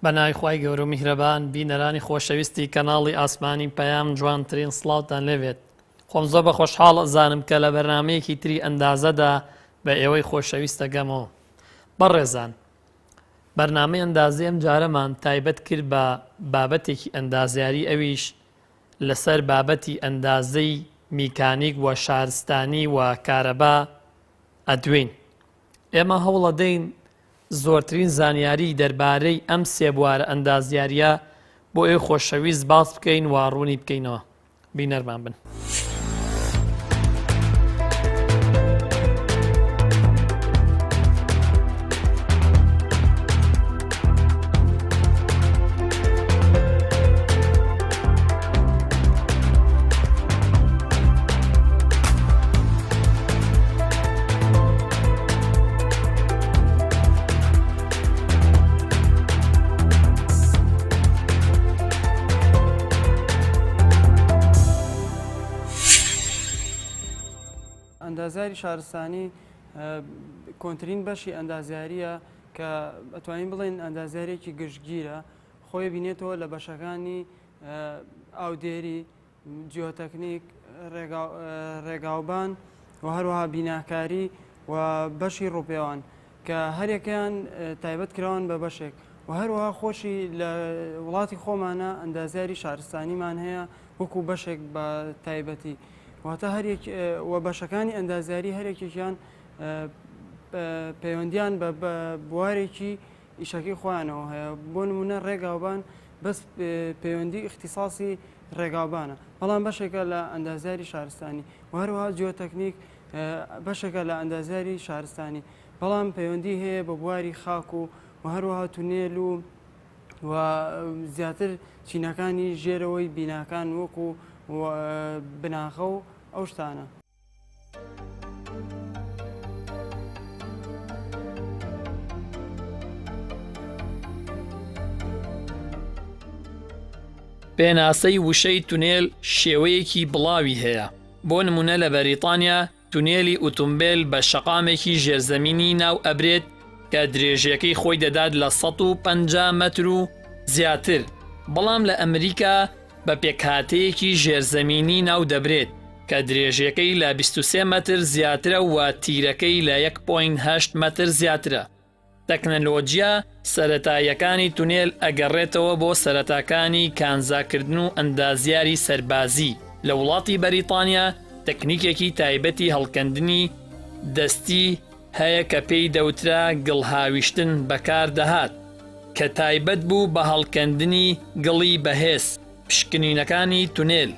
بەناوی خوای گەورە و میهرەبان بینەرانی خۆشەویستی کەناڵی ئاسمانی پەیام جوانترین سڵاوتان لەوێت. خۆم زۆر بە خۆشحاڵ ئەزانم کە لە بەرنامەیەکی تری ئەندازەدا بە ئێوەی خۆشەویست دەگەمەوە. بەڕێزان، بەرنامەی ئەندازی ئەم جارەمان تایبەت کرد بە بابەتێکی ئەندازیاری، ئەویش لەسەر بابەتی ئەندازەی میکانیک و شارستانی و کارەبا ئەدوین. ئێمە هەوڵ دەین زۆرترین زانیاری دەربارەی ئەم سێ بوارە ئەندازیاریە بۆ ئێوە خۆشەویست باس بکەین و ڕوونی بکەینەوە. بینەرمان بن. ئەندازیاری شارستانی کۆنترین بەشی ئەندازیاریە کە ئەتوانین بڵێن ئەندازیارێکی گشتگیرە، خۆی بینێتەوە لە بەشەکانی ئاودێری، جیۆتەکنیک، ڕێگاوبان و هەروەها بیناکاری و بەشی ڕووپێوان کە هەرێکیان تایبەت کراون بە بەشێک و هەروەها خۆشی لە وڵاتی خۆمانە ئەندازیاری شارستانیمان هەیە وەکو بەشێک بە تایبەتی. واتە هەرێک و بەشەکانی ئەندازیاری هەرێکێکیان پەیوەندیان بە بوارێکی ئیشەکەی خۆیانەوە هەیە. بۆ نمونە ڕێگاوبان بەس پەیوەندی اختصاصی ڕێگاوبانە، بەڵام بەشێکە لە ئەندازیاری شارستانی و هەروەها جیۆتەکنیک بەشێکە لە ئەندازیاری شارستانی، بەڵام پەیوەندی هەیە بە بواری خاک و هەروەها تونێل و زیاتر چینەکانی ژێرەوەی بیناکان وەکو بناخە و ئەو شتانە. پێناسەی وشەی تونێل شێوەیەکی بڵاوی هەیە. بۆ نمونە لە بەریتانیا تونێلی ئۆتۆمبیل بە شەقامێکی ژێرزەمینی ناو ئەبرێت کە درێژیەکەی خۆی دەدات لە 150 مەتر و زیاتر، بەڵام لە ئەمریکا بە پێکهاتەیەکی ژێرزەمینی ناو دەبرێت کە درێژیەکەی لە 23 مەتر زیاترە و تیرەکەی لە 1.8 مەتر زیاترە. تەکنەلۆجیا سەرەتاییەکانی تونێل ئەگەڕێتەوە بۆ سەرەتاکانی کانزاکردن و ئەندازیاری سەربازی. لە وڵاتی بەریتانیا تەکنیکێکی تایبەتی هەڵکەندنی دەستی هەیە کە پێی دەوترا گڵهاویشتن بەکاردەهات کە تایبەت بوو بە هەڵکەندنی گڵی بەهێز. پشکنینەکانی تونێل.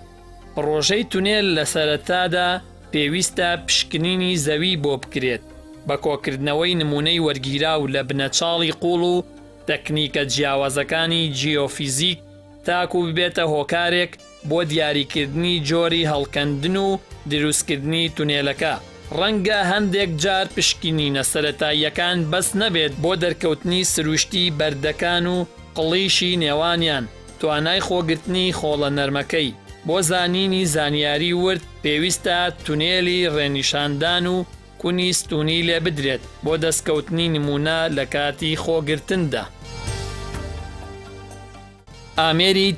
پڕۆژەی تونێل لە سەرەتادا پێویستە پشکنینی زەوی بۆ بکرێت بە کۆکردنەوەی نمونەی وەرگیراو لە بنەچاڵی قوڵ و تەکنیکە جیاوازەکانی جیۆفیزیک تاکو ببێتە هۆکارێک بۆ دیاریکردنی جۆری هەڵکەندن و دروستکردنی تونێلەکە. ڕەنگە هەندێک جار پشکنینە سەرەتاییەکان بەس نەبێت بۆ دەرکەوتنی سروشتی بەردەکان و قڵیشی نێوانیان. توانای خۆگرتنی خۆڵە نەرمەکەی. بۆ زانینی زانیاری ورد پێویستە تونێلی ڕێنیشاندان و کونی ستونی لێ بدرێت بۆ دەستکەوتنی نمونە لە کاتی خۆگرتندا. ئامێری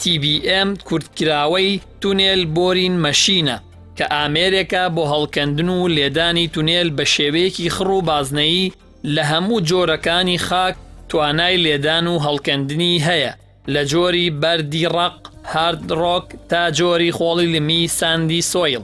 TBM کورتکراوەی تونێل بۆرین مەشینە کە ئامێرێکە بۆ هەڵکەندن و لێدانی تونێل بە شێوەیەکی خڕ و بازنەیی لە هەموو جۆرەکانی خاک توانای لێدان و هەڵکەندنی هەیە، لە جۆری بەردی ڕق هارد ڕۆک تا جۆری خۆڵی لمی ساندی سۆیل.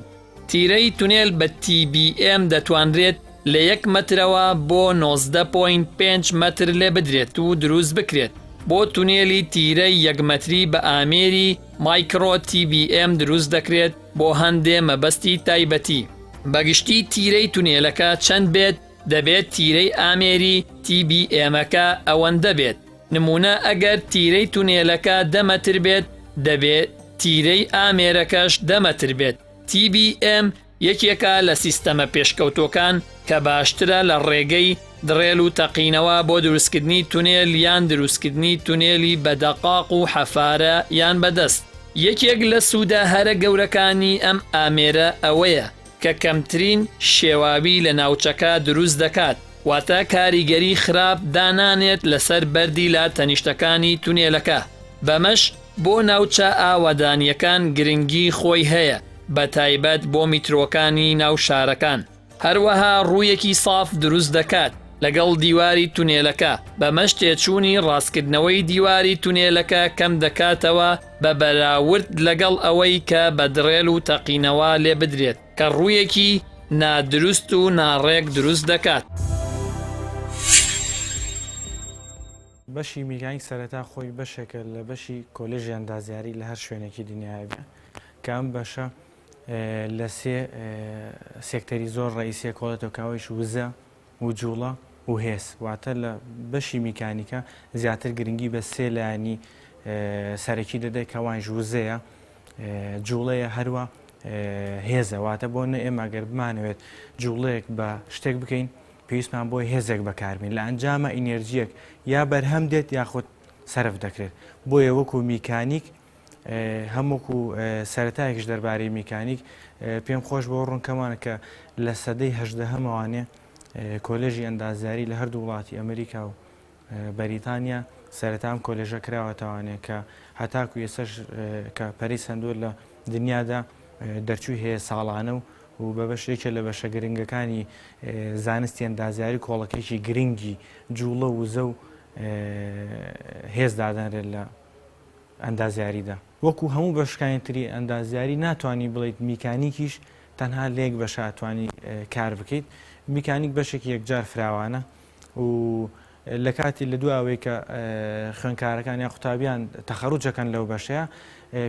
تیرەی تونێل بە TBM دەتوانرێت لە 1 مەترەوە بۆ 19.5 مەتر لێ بدرێت و دروست بکرێت. بۆ تونێلی تیرەی 1 مەتری بە ئامێری مایکرۆ TBM دروست دەکرێت بۆ هەندێ مەبەستی تایبەتی. بەگشتی تیرەی تونێلەکە چەند بێت دەبێت تیرەی ئامێری TBM-ەکە ئەوەندە بێت. نمونە ئەگەر تیرەی تونێلەکە 10 مەتر بێت دەبێت تیرەی ئامێرەکەش 10 مەتر بێت. TBM یەکێکە لە سیستەمە پێشکەوتۆکان کە باشترە لە ڕێگەی درێل و تەقینەوە بۆ دروستکردنی تونێل یان دروستکردنی تونێلی بەدەقاق و حەفارە یان بەدەست. یەکێک لە سوودە هەرە گەورەکانی ئەم ئامێرە ئەوەیە کە کەمترین شێواوی لە ناوچەکە دروست دەکات واتە کاریگەری خراپ دانانێت لەسەر بەردی لە تەنیشتەکانی تونێلەکە. بەمەش بۆ ناوچە ئاوەدانیەکان گرنگی خۆی هەیە، بە تایبەت بۆ میترۆکانی ناو شارەکان. هەروەها ڕوویەکی ساف دروست دەکات لەگەڵ دیواری تونێلەکە، بەمەش تێچوونی ڕاستکردنەوەی دیواری تونێلەکە کەم دەکاتەوە بە بەراورد لەگەڵ ئەوەی کە بە درێل و تەقینەوە لێ بدرێت کە ڕوویەکی نادروست و ناڕێک دروست دەکات. بەشی میکانیک سەرەتا خۆی بەشێکە لە بەشی کۆلێژی ئەندازیاری لە هەر شوێنێکی دنیای بێ کە ئەم بەشە لە سێ سێکتەری زۆر ڕئیسیە کۆڵێتەوە کاوەیش وزە و جوڵە و هێز. واتە لە بەشی میکانیکە زیاتر گرنگی بە سێ لایانی سەرەکی دەدەی کەوانش وزەیە، جوڵەیە، هەروە هێزە. واتە بۆ نە ئێمە گەر بمانەوێت جوڵەیەک بە شتێک بکەین پێویستمان بۆی هێزێک بەکاربین، لە ئەنجامە ئینێرجیەک یا بەرهەم دێت یاخود سەرف دەکرێت. بۆیە وەکو میکانیک هەمووکو سەرەتایەکش دەربارەی میکانیک پێم خۆش بۆ ڕوونکەمانە کە لە سەدەی هەژدەهەمەوانێ کۆلێژی ئەندازیاری لە هەردوو وڵاتی ئەمریکا و بەریتانیا سەرەتام کۆلێژە کراوەتەوانێت کە هەتاکو ئێسەش کە پەری سندۆر لە دنیادا دەرچووی هەیە ساڵانە و بە بەشێکە لە بەشە گرنگەکانی زانستی ئەندازیاری کۆڵەکەیکی گرنگی جوڵە وزە و هێز دادەنرێت لە ئەندازیاریدا. وەکو هەموو بەشەکانی تری ئەندازیاری ناتوانانی بڵیت میکانیکیش تەنها لێک بەشە ئەتوانی کار بکەیت. میکانیک بەشێکی یەکجار فراوانە و لە کاتی لە دواوەی کە خوێندکارەکان یا قوتابیان تەخەڕوجەکەن لەو بەشەیە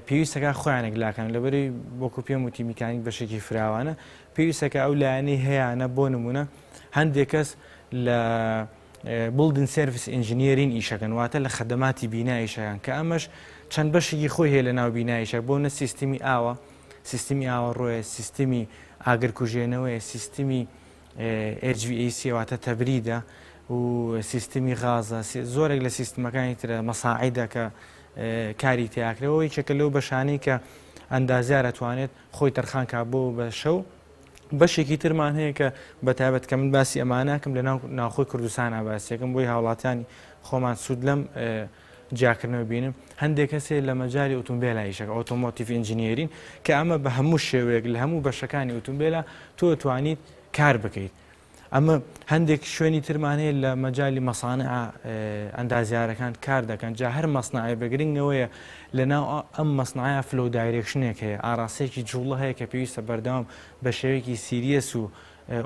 پێویستەکە خۆیانێک لاکەن لەبەری وەکو پێم وتی میکانیک بەشێکی فراوانە پێویستەکە ئەو لایەنەی هەیەانە بۆ نمونە هەندێک کەس لە بڵدن سێرڤیس ئینژینیەرین ئیشەکەن، واتە لە خەدەماتی بینایی ئیشەکان کە ئەمەش چەند بەشێکی خۆی هەیە لە ناو بیناییشە بۆ نە سیستمی ئاوە، سیستمی ئاوە ڕۆیە، سیستمی ئاگرکوژێنەوەی، سیستمی HVAC واتە تەبریدە و سیستمی غازە، زۆرێک لە سیستمەکانی ترە مەساعیدە کە کاری تیاکرەوەی چێکە لەو بەشانەی کە ئەندازیار ئەتوانێت خۆی تەرخانکە بۆ بە شەو. بەشێکی ترمان هەیە کە بەتایبەت کە من باسی ئەمانەکەم لە ناوخۆی کوردستانە باسیەکەم بۆی هاوڵاتیانی خۆمان سوود لەم جاکردنەوە بینم. هەندێک کەسێ لە مەجای ئۆتۆمبیلە ئیشەکە ئۆتۆمۆتیڤ ئینژینیەرین کە ئەمە بە هەموو شێوەیەک لە هەموو بەشەکانی ئۆتۆمبیلە تۆ توانیت کار بکەیت. ئەمە هەندێک شوێنی ترمانەیە لە مەجای مەسانع ئەندازیارەکان کار دەکەن. جا هەر مەسنعە بەگرنگەوەیە لە ناو ئەم مەسنعە فلۆ دایرێکشنێک هەیە، ئاراسەیەکی جوڵە هەیە کە پێویستە بەردەوام بە شێوەیەکی سیریەس و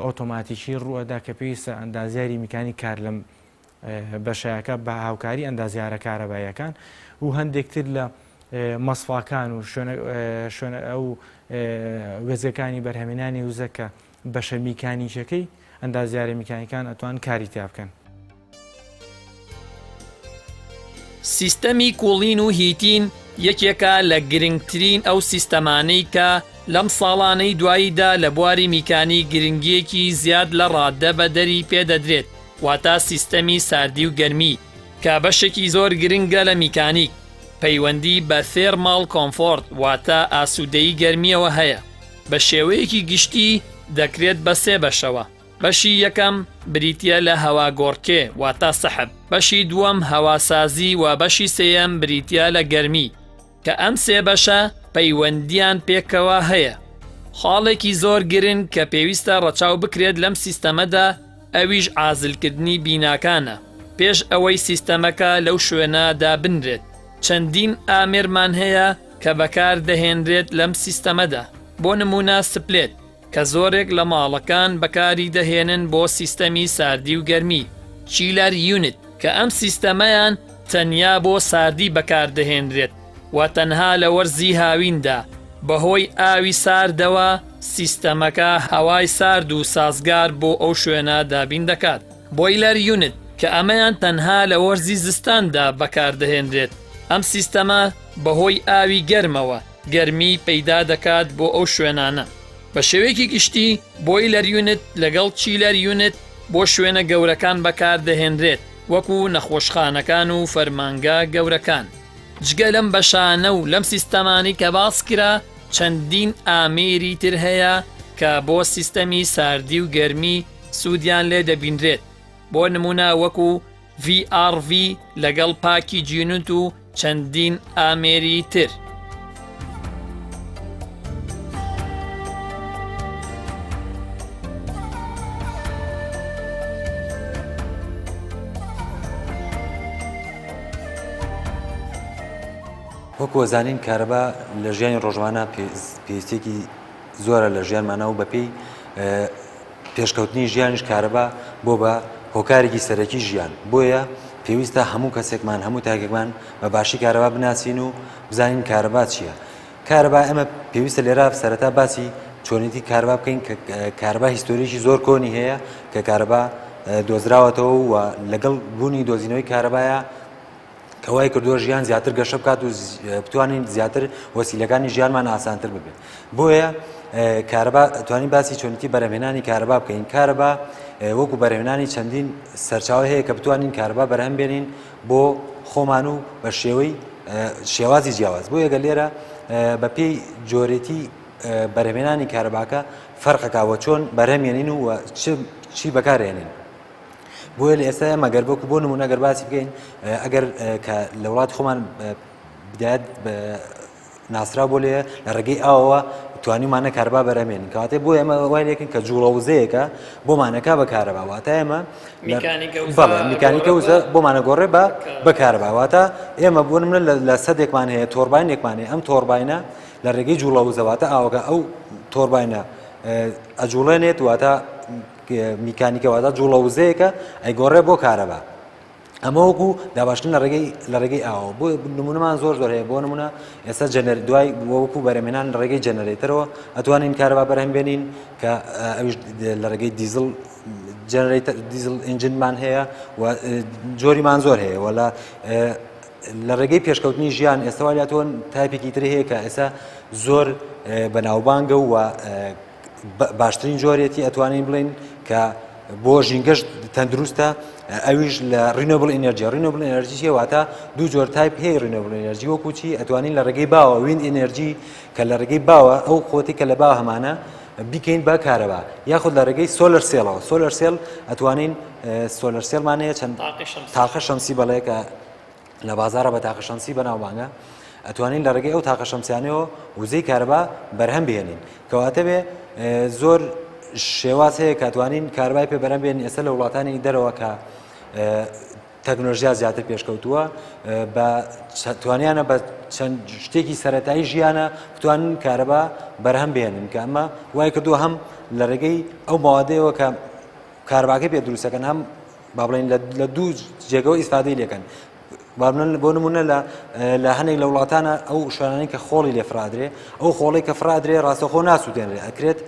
ئۆتۆماتیکی ڕوەدا کە پێویستە ئەندازیاری میکانی کار لەم بەشایەکە بە هاوکاری ئەندازیارە کارەباییەکان و هەندێکتر لە مەسفاکان و شوێنە ئەو وێزەکانی بەرهەمێنانی وزەکە بەشە میکانیکەکەی ئەندازیاری میکانیکان ئەتوان کاری تیا بکەن. سیستەمی کوڵین و هیتین یەکێکە لە گرنگترین ئەو سیستەمانەی کە لەم ساڵانەی دواییدا لە بواری میکانی گرنگیەکی زیاد لە ڕاددە بە دەری پێدەدرێت، واتە سیستەمی ساردی و گەرمی کە بەشێکی زۆر گرنگە لە میکانیک پەیوەندی بە تێرماڵ کۆمفۆرت واتە ئاسوودەیی گەرمیەوە هەیە. بە شێوەیەکی گشتی دەکرێت بە سێ بەشەوە. بەشی یەکەم بریتە لە هەواگۆڕکێ واتە سەحب، بەشی دووەم هەواسازی و بەشی سێیەم بریتە لە گەرمی کە ئەم سێ بەشە پەیوەندیان پێکەوە هەیە. خاڵێکی زۆر گرنگ کە پێویستە ڕەچاو بکرێت لەم سیستەمەدا ئەویش ئازلکردنی بیناکانە پێش ئەوەی سیستەمەکە لەو شوێنەدا بنرێت. چەندین ئامێرمان هەیە کە بەکار دەهێنرێت لەم سیستەمەدا، بۆ نمونە سپلێت کە زۆرێک لە ماڵەکان بەکاری دەهێنن بۆ سیستەمی ساردی و گەرمی، چیلەر یونت کە ئەم سیستەمەیان تەنیا بۆ ساردی بەکاردەهێنرێت و تەنها لە وەرزی هاویندا بەهۆی ئاوی ساردەوە سیستەمەکە هەوای سارد و سازگار بۆ ئەو شوێنە دابین دەکات. بۆیلەر یونت کە ئەمەیان تەنها لە وەرزی زستاندا بەکاردەهێنرێت، ئەم سیستەمە بەهۆی ئاوی گەرمەوە گەرمی پەیدا دەکات بۆ ئەو شوێنانە. بە شێوەیەکی گشتی بۆیلەر یونت لەگەڵ چیلەر یونت بۆ شوێنە گەورەکان بەکاردەهێنرێت وەکو نەخۆشخانەکان و فەرمانگا گەورەکان. جگە لەم بەشانە و لەم سیستەمانی کە باس کرا چەندین ئامێری تر هەیە کە بۆ سیستەمی ساردی و گەرمی سوودیان لێ دەبینرێت. بۆ نمونە وەکو VRV لەگەڵ پاکی جینوت و چەندین ئامێری تر. وەکو زانین کارەبا لە ژیانی ڕۆژوانە پێویستێکی زۆرە لە ژیانمانە و بەپێی پێشکەوتنی ژیانیش کارەبا بۆ بە هۆکارێکی سەرەکی ژیان. بۆیە پێویستە هەموو کەسێکمان هەموو تاکێکمان بە باشی کارەبا بناسیین و بزانین کارەبا چییە. کارەبا ئەمە پێویستە لێرە سەرەتا باسی چۆنیتی کارەبا بکەین کە کارەبا هیستۆریەکی زۆر کۆنی هەیە کە کارەبا دۆزراوەتەوە و لەگەڵ بوونی دۆزینەوەی کارەبایە کەوای کردووە ژیان زیاتر گەشە بکات و بتوانین زیاتر وەسیلەکانی ژیانمان ئاسانتر ببێت. بۆیە کارەبا توانین باسی چۆنیتی بەرهەمهێنانی کارەبا بکەین. کارەبا وەکو بەرهەمهێنانی چەندین سەرچاوە هەیە کە بتوانین کارەبا بەرهەم بێنین بۆ خۆمان و بە شێوازی جیاواز. بۆ یەگە لێرە بەپێی جۆرێتی بەرهەمهێنانی کارەباکە فەرقەکەوە چۆن بەرهەمهێنین و چی بەکارهێنین. بۆیە لە ئێستا ئێمە گەر بۆکو بۆ نمونە گەر باسی بکەین ئەگەر کە لە وڵاتی خۆمان بدایەت ناسرا بۆ لێ لە ڕێگەی ئاوەوە توانیمانە کارەبا بەرهەمهێنین کەواتە بۆ ئێمە وای لێکن کە جوڵەوزەیەکە بۆمانەکە بە کارەبا واتە ئێمە میکانیکە وزە بۆمانە گۆڕێ بە کارەبا واتە ئێمە بۆ نمونە لە سەدێکمان هەیە تۆرباینێکمان هەیە ئەم تۆرباینە لە ڕێگەی جوڵەوزە واتە ئاوەکە ئەو تۆرباینە ئەجوڵێنێت واتە میکانیکەواتە جوڵەوزەیەکە ئەیگۆڕێ بۆ کارەبا. ئەمە وەکو داباشن لە ڕێگەی ئاوە. بۆ نمونەمان زۆر هەیە. بۆ نمونە ئێستا دوای وەکو بەرهەمهێنان لە ڕێگەی جەنەرێتەرەوە ئەتوانین کارەبا بەرهەمبێنین کە ئەویش لە ڕێگەی دیزل ئینجنمان هەیە و جۆریمان زۆر هەیە و لە ڕێگەی پێشکەوتنی ژیان ئێستا وایاتۆن تایپێکی تر هەیە کە ئێستا زۆر بەناوبانگە و باشترین جۆرێتی ئەتوانین بڵین کە بۆ ژینگەشت تەندروستە ئەویش لە ڕینۆبل ئێنەرژی. ڕینۆبل ئێنەرژی چیە؟ واتە دوو جۆر تایپ هەیە ڕینۆبل ئێنەرژی وەکو چی ئەتوانین لە ڕێگەی باوە وین ئێنەرژی کە لە ڕێگەی باوە ئەو خۆتی کە لە باوە هەمانە بیکەین بە کارەبا یاخود لە ڕێگەی سۆلەر سێڵەوە. سۆلەر سێڵ ئەتوانین سۆلەر سێڵمانەیە چەند تاقە شەمسی بەڵێ کە لە بازارە بە تاقە شەمسی بەناوبانگە ئەتوانین لە ڕێگەی ئەو تاقە شەمسیانەوە وزەی کارەبا بەرهەم بهێنین کەواتە بێ زۆر شێواز هەیە کاتوانین کاربای پێ بەرەم بێن. ئێستا لە وڵاتانی دەرەوە کە تەکنۆلۆژیا زیاتر پێشکەوتووە بە توانیانە بە چەند شتێکی سەرەتایی ژیانە بتوانین کارەبا بەرهەم بێنن کە ئەمە وای کردووە هەم لە ڕێگەی ئەو ماوەدەیەوە کە کارەباکە پێ دروستەکەن هەم با بڵێن لە دوو جێگەوە ئیسفادەی لێکەن. بۆ نمونە لە هەنێک لە وڵاتانە ئەو شوێنانەی کە خۆڵی لێ فرادرێ ئەو خۆڵی کە فرادرێ ڕاستەخۆ ناسووتێنرێ ئەکرێت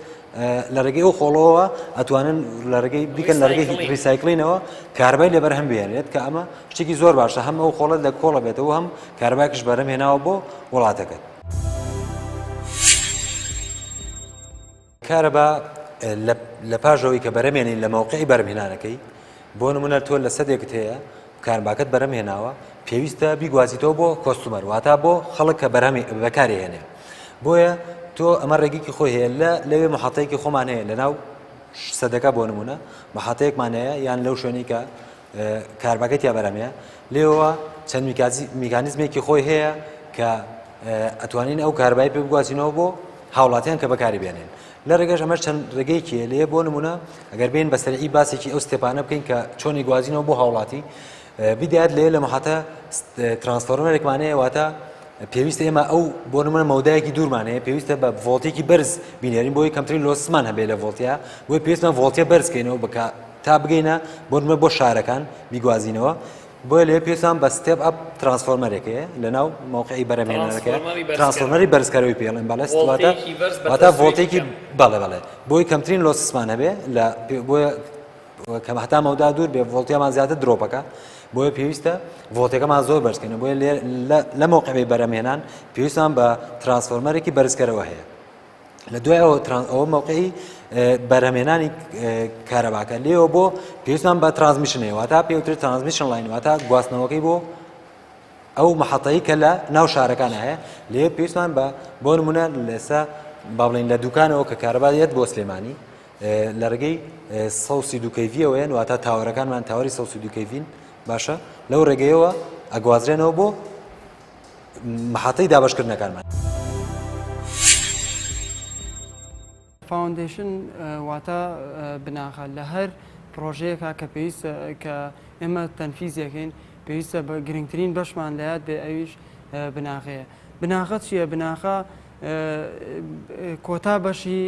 لە ڕێگەی ئەو خۆڵەوە ئەتوانن لە ڕێگەی بیکەن لە ڕێگەی ریسایکلینەوە کاربای لێ بەرهەم بهێنرێت کە ئەمە شتێکی زۆر باشە هەم ئەو خۆڵە لە کۆڵە بێتەوە هەم کاربایکش بەرهەم هێناوە بۆ وڵاتەکەت. کارەبا لە پاژەوەی کە بەرهەمهێنین لە مەوقعی بەرهەمهێنانەکەی بۆ نمونە تۆ لە سەدێکت هەیە کارباکەت بەرهەمهێناوە پێویستە بیگوازیتەوە بۆ کۆستومەر واتە بۆ خەڵک کە بەکارهێنێ. بۆیە تۆ ئەمە ڕێگەیەکی خۆی هەیە لەوێ محەتەیەکی خۆمان هەیە لەناو سەدەکە بۆ نمونە محەتەیەکمان هەیە یان لەو شوێنەی کە کارباکەت یا بەرهەمەیە لێەوە چەند میکانیزمێکی خۆی هەیە کە ئەتوانین ئەو کاربای پێ بگوازینەوە بۆ هاوڵاتیان کە بەکاری بێنێن. لە ڕێگەش ئەمە چەند ڕێگەیەکی لێ بۆ نمونە ئەگەر بین بە سەرعی باسێکی ئەو ستێپانە بکەین کە چۆنی گوازینەوە بۆ هاوڵاتی بدایەت لێ لە محەتە ترانسفۆرمەرێکمانەیە واتە پێویستە ئێمە ئەو بۆ نمونە مەودایەکی دوورمان هەیە پێویستە بە ڤۆڵتێکی بەرز بینێرین بۆی کەمترین لۆسمان هەبێ لە ڤۆڵتیا بۆی پێویستمان ڤۆڵتیە بەرزکەینەوە بکە تا بگەینە بۆ نمونە بۆ شارەکان بیگوازینەوە. بۆیە لێ پێویستمان بە ستێپ ئەپ ترانسفۆرمەرێکەیە لەناو مەوقعی بەرهەمهێنانەکە ترانسفۆرمەری بەرزکەرەوەی پێڵێن بەڵێ واتە ڤۆڵتێکی بەڵێ بۆی کەمترین لۆسمان هەبێ بۆیە کە هەتا مەودا دوور بێ ڤۆڵتیامان زیاتر درۆپەکە بۆیە پێویستە ڤۆڵتەکەمان زۆر بەرزکەینە. بۆیە لە مەوقعی بەرهەمهێنان پێویستمان بە ترانسفۆرمەرێکی بەرزکەرەوە هەیە. لە دوای ئەوە مەوقعی بەرهەمهێنانی کارەباکە لێەوە بۆ پێویستمان بە ترانسمیشنەیە واتە پێوتر ترانسمیشن لاین واتە گواستنەوەکەی بۆ ئەو محەتەیە کە لە ناو شارەکانە هەیە لێ پێویستمان بۆ نمونە لەسا با بڵین لە دوکانەوە کە کارەبا دێت بۆ سلێمانی لە ڕێگەی سەوسی دووکەیڤیەوەیان واتە تاوەرەکانمان تاوەری سەوسی دووکەیڤین باشە لەو ڕێگەیەوە ئەگوازرێنەوە بۆ محەتەی دابشکردنەکانمان. فاوندیشن واتە بناخە لە هەر پرۆژەیەکە کە پێویستە کە ئێمە تەنفیزیەکەین پێویستە بە گرنگترین بەشمان لەیاد بێ ئەویش بناغەیە. بناغە چییە؟ بناغە کۆتا بەشی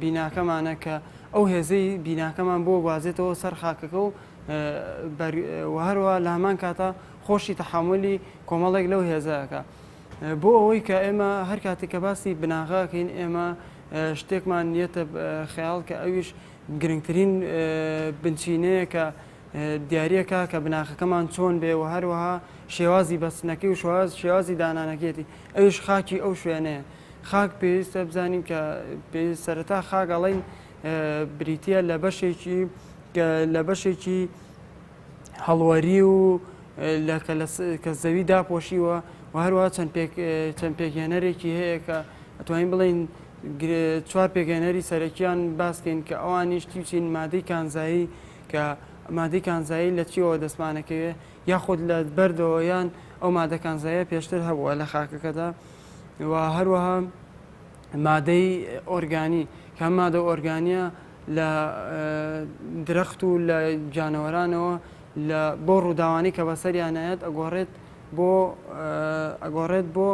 بیناکەمانە کە ئەو هێزەی بیناکەمان بۆ گوازێتەوە سەر خاکەکە و هەروە لە هەمان کاتە خۆشی تەحملی کۆمەڵێک لەو هێزەکە بۆ ئەوەی کە ئێمە هەر کاتێک کە باسی بناغەکەین ئێمە شتێکمان نیەتە خەیاڵ کە ئەویش گرنگترین بنچینەیە کە دیارەکە کە بناغەکەمان چۆن بێ و هەروەها شێوازی بەستنەکەی و شێوازی دانانەکێتی ئەوش خاکی ئەو شوێنەیە. خاک پێویستە بزانین کە سەرەتا خاگەڵین بریتە لە بەشێکی هەڵوەری و کە زەوی داپۆشیوە و هەروەها چەند پێکهێنەرێکی هەیە کە ئەتوانین بڵین 4 پێگەنەری سەرەکیان باسکەین کە ئەوانیش تیچین مادەی کانزایی کە مادەی کانزایی لە چیەوە دەستمانەکەوێ یاخود لە بەردەوە یان ئەو مادە کانزایە پێشتر هەبووە لە خاکەکەدا و هەروەها مادەی ئۆرگانی کە مادە ئۆرگانیە لە درەخت و لە جانەوەرانەوە بۆ ڕووداوانی کە بەسەریانایەت ئەگۆڕێت بۆ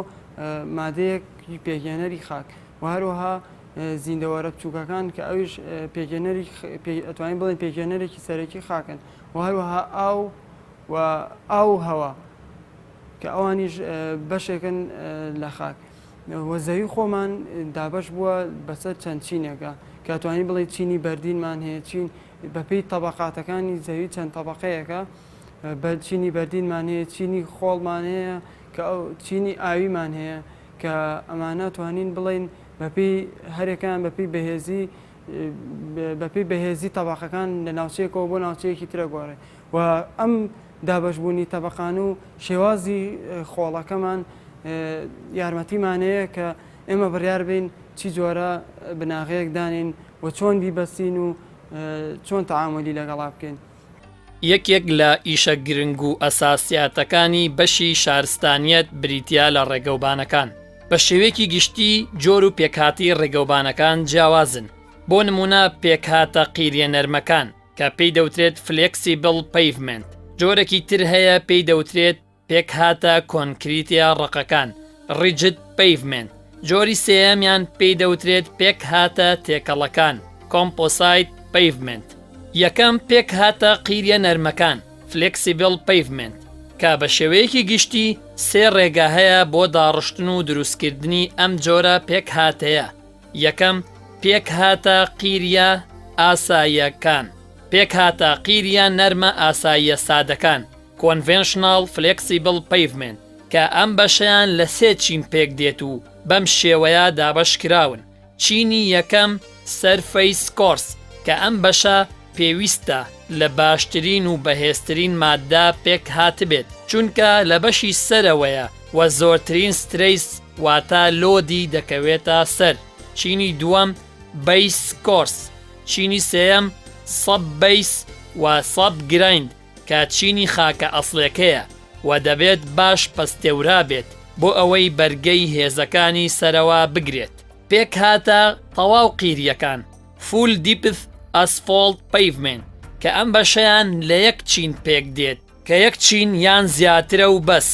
مادەیەکی پێگەنەری خاک و هەروەها زیندەوەرە بچووکەکان کە ئەویش ئەتوانین بڵێن پێگەنەرێکی سەرەکی خاکن و هەروەها ئاو هەوا کە ئەوانیش بەشێکن لە خاک وە زەوی خۆمان دابش بووە بەسەر چەند چینێکە کە ئەتوانین بڵێ چینی بەردینمان هەیە چین بەپێی تەبەقاتەکانی زەوی چەند تەبەقەیەکە چینی بەردینمان هەیە چینی خۆڵمان هەیە کە ئەو چینی ئاویمان هەیە کە ئەمانە توانین بڵێن بەپێی هەرێکان بەپێی بەهێزی تەبەقەکان لە ناوچەیەکەوە بۆ ناوچەیەکی ترە گۆڕێ و ئەم دابشبوونی تەبەقان و شێوازی خۆڵەکەمان یارمەتیمانەیە کە ئێمە بڕیار بین چی جۆرە بناغەیەک دانین و چۆن بیبەستین و چۆن تەعاملی لەگەڵا بکەین. یەکێک لە ئیشە گرنگ و ئەساسیاتەکانی بەشی شارستانیەت بریتیا لە ڕێگەوبانەکان بە شێوەیەکی گشتی جۆر و پێکهاتی ڕێگەوبانەکان جیاوازن. بۆ نمونە پێکهاتە قیریە نەرمەکان کە پێی دەوترێت فلێکسیبل پەیڤمنت، جۆرێکی تر هەیە پێی دەوترێت پێکهاتە کۆنکریتیە ڕقەکان ریجد پەیڤمنت، جۆری سێەمیان پێی دەوترێت پێکهاتە تێکەڵەکان کۆمپۆسایت پەیڤمنت. یەکەم پێکهاتە قیریە نەرمەکان فلێکسیبل پەیڤمنت کە بە شێوەیەکی گشتی سێ ڕێگە هەیە بۆ داڕشتن و دروستکردنی ئەم جۆرە پێکهاتەیە. یەکەم پێکهاتە قیریە ئاساییەکان، پێکهاتە قیریە نەرمە ئاساییە سادەکان Conventional Flexible Pavement کە ئەم بەشیان لە سێ چین پێک دێت و بەم شێوەیە دابەشکراون. چینی یەکەم سەرفەیس کۆرس کە ئەم بەشە پێویستە لە باشترین و بەهێزترین مادە پێک هاتبێت چونکە لە بەشی سەرەوەیە و زۆرترین سترەیس واتە لۆدی دەکەوێتە سەر. چینی دووەم بیس کۆرس، چینی سێەم سەب بیس و سەب گرایند کە چینی خاکە ئەسڵەکەیە و دەبێت باش پەستێورا بێت بۆ ئەوەی بەرگەی هێزەکانی سەرەوە بگرێت. پێک هاتە تەواو قیریەکان فول دیپث ئەسفۆڵت پەیڤمنت کە ئەم بەشەیان لە یەک چین پێک دێت کە یەک چین یان زیاترە و بەس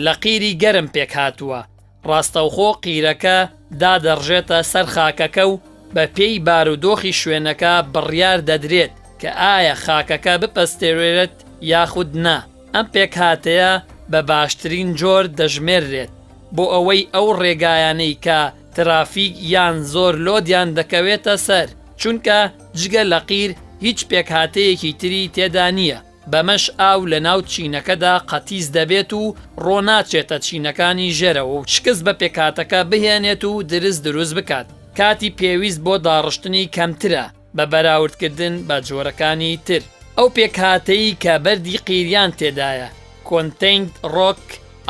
لە قیری گەرم پێک هاتووە. ڕاستەوخۆ قیرەکە دادەڕژێتە سەر خاکەکە و بە پێی بارودۆخی شوێنەکە بڕیار دەدرێت کە ئایا خاکەکە بپەستێرێت یاخود نا. ئەم پێک هاتەیە بە باشترین جۆر دەژمێررێت بۆ ئەوەی ئەو ڕێگایانەی کە ترافیک یان زۆر لۆدیان دەکەوێتە سەر چونکە جگە لە قیر هیچ پێکهاتەیەکی تری تێدا نییە. بەمەش ئاو لە ناو چینەکەدا قەتیز دەبێت و ڕۆناچێتە چینەکانی ژێرەوە و شکست بە پێکهاتەکە بهێنێت و دروست بکات. کاتی پێویست بۆ داڕشتنی کەمترە بە بەراوردکردن بە جۆرەکانی تر. ئەو پێکهاتەیی کە بەردی قیریان تێدایە Contained Rock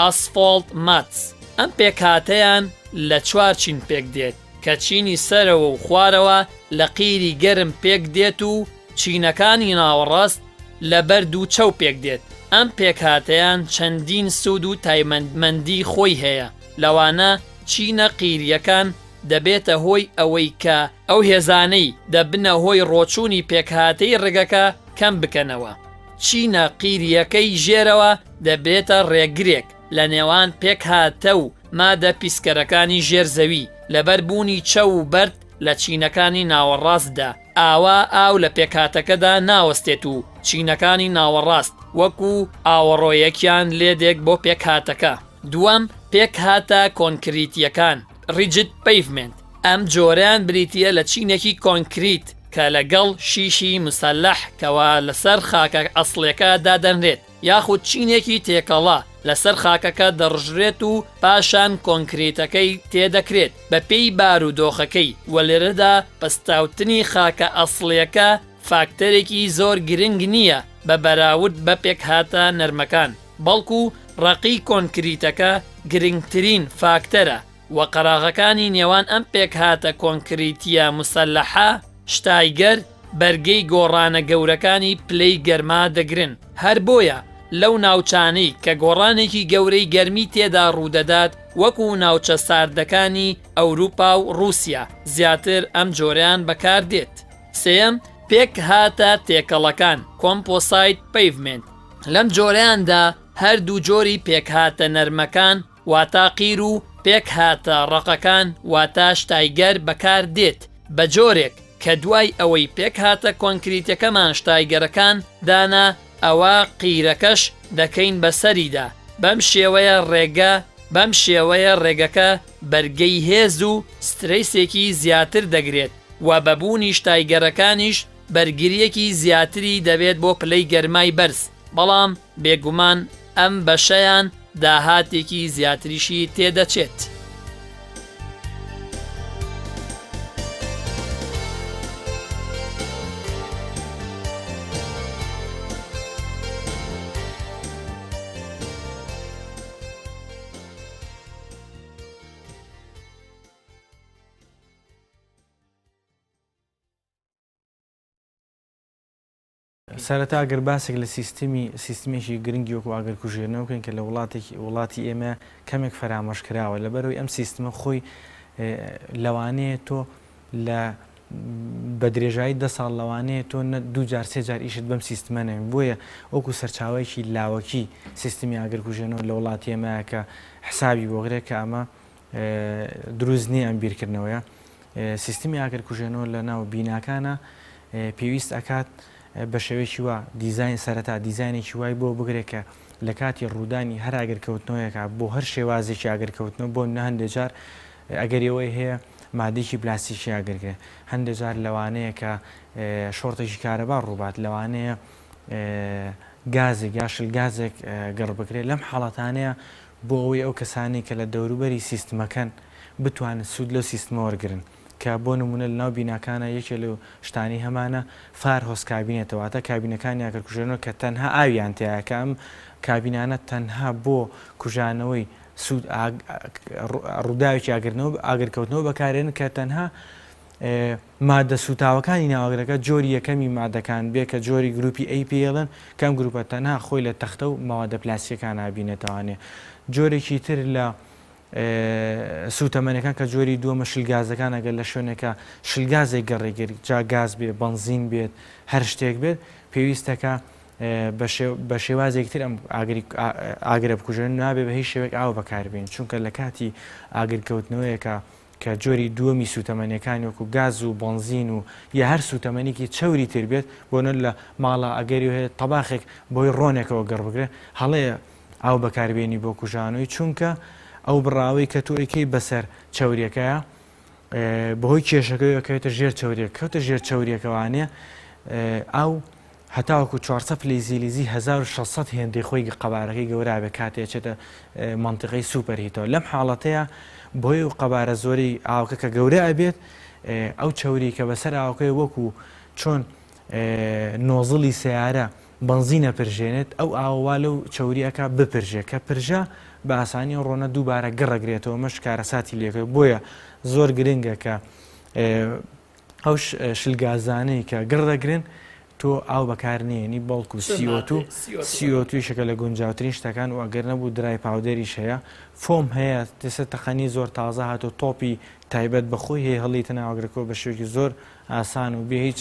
Asphalt Mats ئەم پێکهاتەیان لە 4 چین پێک دێت کە چینی سەرەوە و خوارەوە لە قیری گەرم پێک دێت و چینەکانی ناوەڕاست لە بەرد و چەو پێک دێت. ئەم پێکهاتەیان چەندین سوود و تایبەتمەندی خۆی هەیە. لەوانە چینە قیریەکان دەبێتە هۆی ئەوەی کە ئەو هێزانەی دەبنە هۆی ڕۆچوونی پێکهاتەی ڕێگەکە کەم بکەنەوە. چینە قیریەکەی ژێرەوە دەبێتە ڕێگرێک لە نێوان پێکهاتە و مادە پیسکەرەکانی ژێرزەوی لەبەربوونی چەو و بەرد لە چینەکانی ناوەڕاستدا. ئاوا ئاو لە پێکهاتەکەدا ناوەستێت و چینەکانی ناوەڕاست وەکو ئاوەڕۆیەکیان لێدێک بۆ پێکهاتەکە. دووەم، پێکهاتە کۆنکریتیەکان ریجد پەیڤمنت. ئەم جۆرەیان بریتیە لە چینێکی کۆنکریت کە لەگەڵ شیشی مسەلەح کەوا لەسەر خاکە ئەسڵەکە دادەنرێت، یاخود چینێکی تێکەڵا لەسەر خاکەکە دەڕژرێت و پاشان کۆنکریتەکەی تێدەکرێت بە پێی بارودۆخەکەی. وە لێرەدا پستاوتنی خاکە ئەسڵیەکە فاکتەرێکی زۆر گرنگ نییە بە بەراورد بە پێکهاتە نەرمەکان، بەڵکو ڕقی کۆنکریتەکە گرنگترین فاکتەرە وە قەراغەکانی نێوان ئەم پێکهاتە کۆنکریتیە مسەلەحە شتایگەر بەرگەی گۆڕانە گەورەکانی پلەی گەرما دەگرن. هەر بۆیە لەو ناوچانەی کە گۆڕانێکی گەورەی گەرمی تێدا ڕوودەدات وەکو ناوچە ساردەکانی ئەوروپا و رووسیا زیاتر ئەم جۆرەیان بەکاردێت. سێەم، پێکهاتە تێکەڵەکان کۆمپۆسایت پەیڤمنت. لەم جۆرەیاندا هەردوو جۆری پێکهاتە نەرمەکان واتە قیر و پێکهاتە ڕقەکان واتە شتایگەر بەکار دێت بە جۆرێک کە دوای ئەوەی پێکهاتە کۆنکریتەکەمان شتایگەرەکان دانا ئەوە قیرەکەش دەکەین بەسەریدا. بەم شێوەیە ڕێگەکە بەرگەی هێز و سترەیسێکی زیاتر دەگرێت و بەبوونی شتایگەرەکانیش بەرگریەکی زیاتری دەبێت بۆ پلەی گەرمای بەرز. بەڵام بێگومان ئەم بەشەیان داهاتێکی زیاتریشی تێدەچێت. سەرەتا ئەگەر باسێک لە سیستمێکی گرنگی وەکو ئاگرکوژێنەوە بکەین کە لە وڵاتی ئێمە کەمێک فەرامۆشکراوە لەبەرەوەی ئەم سیستمە خۆی لەوانەیە تۆ لە بە درێژایی 10 ساڵ لەوانەیە تۆ دوو جار سێ جار ئیشت بەم سیستمە نەوێن. بۆیە وەکو سەرچاوەیەکی لاوەکی سیستمی ئاگرکوژێنەوە لە وڵاتی ئێمەیە کە حسابی بۆگرێت کە ئەمە دروست نییە ئەم بیرکردنەوەیە. سیستمی ئاگرکوژێنەوە لە ناو بیناکانە پێویست ئەکات بە شێوەیەکی وا دیزاین سەرەتا دیزایانێکی وای بۆ بگرێت کە لە کاتی ڕوودانی هەر ئاگرکەوتنەوەیەکە بۆ هەر شێوازێکی ئاگرکەوتنەوە بۆ هەندێک جار ئەگەریەوەی هەیە مادێکی پلاستیکی ئاگرگێ، هەندێک جار لەوانەیە کە شۆرتێکی کارەبا ڕووبات، لەوانەیە گازێک یاشل گازێک گەڕ بکرێت. لەم حاڵەتانەیە بۆ ئەوەی ئەو کەسانی کە لە دەوروبەری سیستمەکەن بتوانن سوود لەو سیستمە وەرگرن کە بۆ نمونە لە ناو بیناکانە یەکێ لەو شتانی هەمانە فار هۆست کابینێتەوەتە کابینەکانی ئاگرکوژێنەوە کە تەنها ئاویان تەیە کە ئەم کابینانە تەنها بۆ کوژانەوەی ڕووداوێکی ئاگرکەوتنەوە بەکارێن کە تەنها مادە سوتاوەکانی ناوەگرەکە جۆری یەکەمی مادەکان بێ کە جۆری گروپی ئەیپڵن کەم گروپە تەنها خۆی لە تەختە و ماوەدە پلاسیەکان نابینێتەوانێ. جۆرێکی تر لە سوتەمەنەکان کە جۆری دووەمە شلگازەکان ئەگەر لە شوێنێکە شلگازێک گەڕێگەری جا گاز بێت بنزین بێت هەر شتێک بێت پێویستەکە بە شێوازێکتر ئەم ئاگرە بکوژێن نابێ بە هیچ شێوەیەک ئاو بەکاربێن چونکە لە کاتی ئاگرکەوتنەوەیەکە کە جۆری دووەمی سوتەمەنیەکانی وەکو گاز و بنزین و یا هەر سوتەمەنێکی چەوری تر بێت بۆنە لە ماڵە ئەگەری هەیە تەباخێک بۆی ڕۆنێکەوە گەڕ بگرێت هەڵەیە ئاو بەکاربێنی بۆ کوژانەوەی چونکە ئەو بڕاوی کە تۆ ئەیکەی بەسەر چەوریەکەیە بەهۆی کێشەکەیەکەوێتە ژێر چەوریەک کەوتە ژێر چەوریەکەوانێ ئەو هەتاوەکو 400 فلزیلیزی 1600 هێندەی خۆی قەبارەکەی گەورابێ کاتێچێتە منتیقەی سوپەرهیتەوە. لەم حاڵەتەیە بۆی و قەبارە زۆری ئاوکە کە گەورە ئەبێت ئەو چەوری کە بەسەر ئاوکەی وەکو چۆن نۆزڵی سیارە بنزینە پرژێنێت ئەو ئاووا لەو چەوریەکە بپرژێت کە پرژە بە ئاسانی ڕۆنە دووبارە گەڕەگرێتەوە مەش کارەساتی لێکە. بۆیە زۆر گرنگە کە ئەو شلگازانەی کە گڕدەگرن تۆ ئاو بەکارنیێنی بەڵکو سیۆتوی شەکە لە گونجاوترین شتەکان و ئەگەر نەبوو درای پاودەریش هەیە فۆم هەیە دەسە تەقەنی زۆر تازە هاتۆ تۆپی تایبەت بەخۆی هەیە هەڵیتە ناوەگرەکەەوە بە شێوکی زۆر ئاسان و بێ هیچ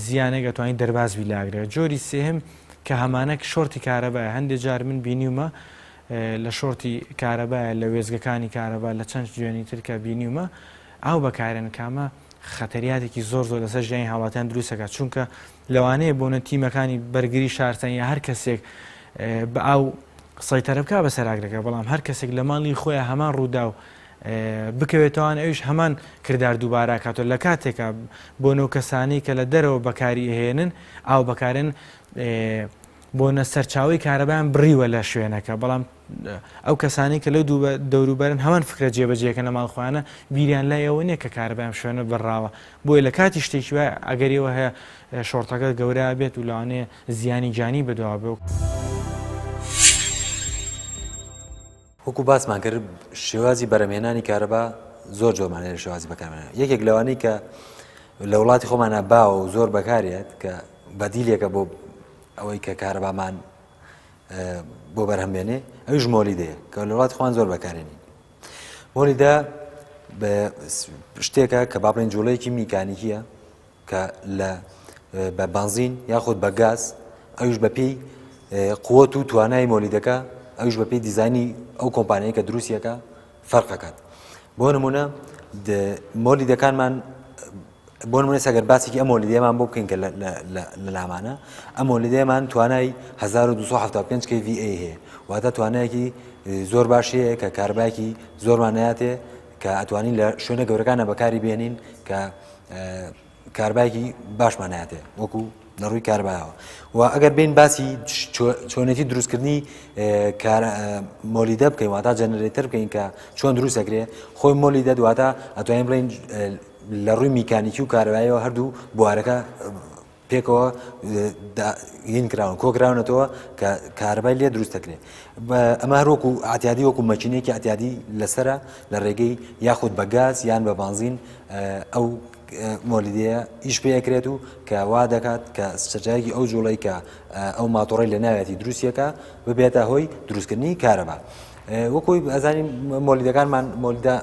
زیانێک دەتوانین دەربازبی لاگرێت. جۆری سێهم کە هەمانەك شۆرتی کارەبایە هەندێک جار من بینیومە لە شۆرتی کارەبایە لە وێزگەکانی کارەبا لە چەند جوێنی ترکە بینیومە ئاو بەکارێن کامە خەتەریاتێکی زۆر لەسەر ژیانی هاوڵاتیان دروستەکە چونکە لەوانەیە بۆنە تیمەکانی بەرگری شارستانی یا هەر کەسێک بە ئاو سەیتەرە بکە بە سەراگرەکە بەڵام هەر کەسێک لە ماڵی خۆیان هەمان ڕوودا و بکەوێتەوەوان ئەوش هەمان کردار دووبارە کاتۆ لە کاتێکە بۆ نەو کەسانی کە لە دەرەوە بەکاری هێنن ئاو بەکارن بۆنە سەرچاوی کارەبایان بڕیوە لە شوێنەکە بەڵام ئەو کەسانی کە لەو دەوروبەرن هەمان فکرە جێبەجێکە نە ماڵخواانە بیریان لایەوە نییە کە کارەبایان شوێنە بڕاوە بۆی لە کاتی شتێکی وای ئەگەریەوە هەیە شۆرتەکە گەورە بێت و لەوانەیە زیانی جانی بەدەوا بێ. وەکو باسمان کرد شێوازی بەرەمێنانی کارەبا زۆر جۆرمانەیە شێوازی بەکارمێنە یەکێک لەوانەی کە لە وڵاتی خۆمانە باوە و زۆر بەکارێت کە بەدیلێکە بۆ ئەوەی کە کارەبامان بۆ بەرهەمێنێ ئەوش مۆلیدەیە کە لە وڵاتی خۆمان زۆر بەکارێنین. مۆلیدا شتێکە کە با بڵێن جوڵەیەکی میکانیکیە کە بە بنزین یاخود بە گاز ئەوش بەپێی قووەت و توانای مۆلیدەکە ئەوش بەپێی دیزانی ئەو کۆمپانیایی کە دروستیەکە فەرقەکات. بۆ نمونە مۆلیدەکانمان بۆ نمونە سەگەر باسێکی ئەم مۆلیدەیەمان بۆ بکەین کە لە لامانە ئەم مۆلیدەیەمان توانای 1275 kVA هەیە واتە توانایەکی زۆر باشەیە کە کاربایەکی زۆرمان نایاتێ کە ئەتوانین لە شوێنە گەورەکانە بەکاری بێنین کە کاربایەکی باشمان نایاتێ وەکو لە ڕووی کاربایەوە. و ئەگەر بین باسی چۆنێتی دروستکردنی مۆلیدە بکەین واتە جەنەرێتەر بکەین کە چۆن دروست دەکرێت خۆی مۆلیدە دواتە ئەتوانین بڵین لە ڕووی میکانیکی و کارەبایەوە هەردوو بوارەکە پێکەوە هینکراون کۆکراونەتەوە کە کارەبای لێ دروست دەکرێت. ئەمە هەروەکو ئاتیادی وەکو مەچینەیەکی ئاتیادی لەسرە لە ڕێگەی یاخود بە گاز یان بە بنزین ئەو مۆلیدەیە ئیش پێکرێت و کە وا دەکات کە سەرچاوێکی ئەو جوڵەی کە ئەو ماتۆڕی لە ناوێتی دروستیەکە ببێتە هۆی دروستکردنی کارەبا. وەکوی ئەزانین مۆلیدەکانمان مۆلیدە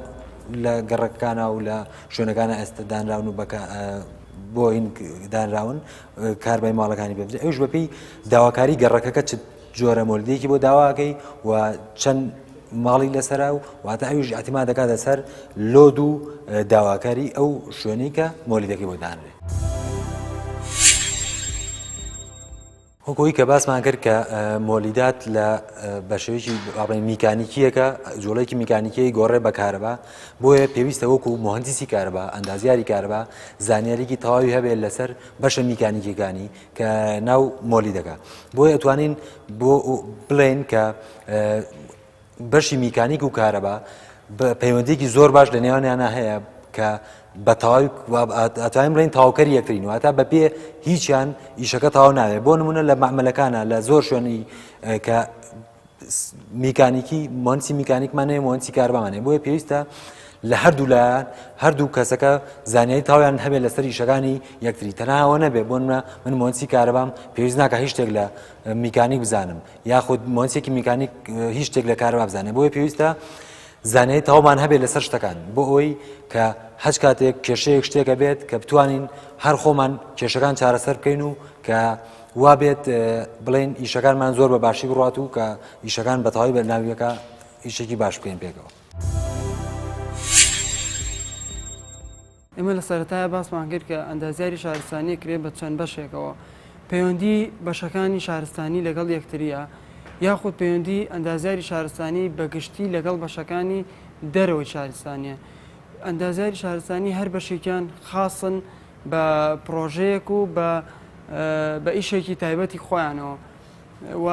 لە گەڕەکانە و لە شوێنەکانە ئێستا دانراون و بۆ هین دانراون کاربای ماڵەکانی بێت ئەوش بەپێی داواکاری گەڕەکەکە چ جۆرە مۆلیدەیەکی بۆ داواکەی و چەند ماڵی لەسەرا و واتە ئەوش ئەتیما دەکاتە سەر لۆد و داواکاری ئەو شوێنەی کە مۆلیدەکەی بۆ دانرێت. وەکوی کە باسمان کرد کە مۆلیدات لە بەشێوەیەکی میکانیکیەکە جۆڵەیەکی میکانیکیی گۆڕێ بە کارەبا بۆیە پێویستە وەکو مهندسی کارەبا ئەندازیاری کارەبا زانیاریکی تەواوی هەبێت لەسەر بەشە میکانیکیەکانی کە ناو مۆلیدەکە بۆیە ئەتوانین بۆ بڵێن کە بەشی میکانیک و کارەبا پەیوەندیکی زۆر باش لە نێوانیانە هەیە کە بە تەواوی ئەتوانین بڵێن تاواکەری یەکترین واتە بەپێ هیچیان ئیشەکە تەواو ناوێت. بۆ نمونە لە مەعمەلەکانە لە زۆر شوێنی کە میکانیکی مهندسی میکانیکمان هەیە مهندسی کارەبامان هەیە بۆیە پێویستە لە هەردوو لایەن هەردوو کەسەکە زانیاری تاویان هەبێت لەسەر ئیشەکانی یەکتری تەنها نەبێت بۆ من مهندسی کارەبام پێویست ناکە هیچ شتێک لە میکانیک بزانم یاخود مهندسێکی میکانیک هیچ شتێک لە کارەبا بزانێت بۆیە پێویستە زانیاری تاومان هەبێت لەسەر شتەکان بۆ ئەوەی کە هەچ کاتێک کێشەیەک شتێکە بێت کە بتوانین هەر خۆمان کێشەکان چارەسەر بکەین و کە وا بێت بڵێن ئیشەکانمان زۆر بە باشی بڕات و کە ئیشەکان بە تەواوی بەرنامەکە ئیشێکی باش بکەین پێکەوە. ئێمە لە سەرەتایە باسمان کرد کە ئەندازیاری شارستانی کرێت بە چەند بەشێکەوە پەیوەندی بەشەکانی شارستانی لەگەڵ یەکتریە یاخود پەیوەندی ئەندازیاری شارستانی بەگشتی لەگەڵ بەشەکانی دەرەوەی شارستانیە. ئەندازیاری شارستانی هەر بەشێکیان خاصن بە پرۆژەیەک و بە ئیشێکی تایبەتی خۆیانەوە و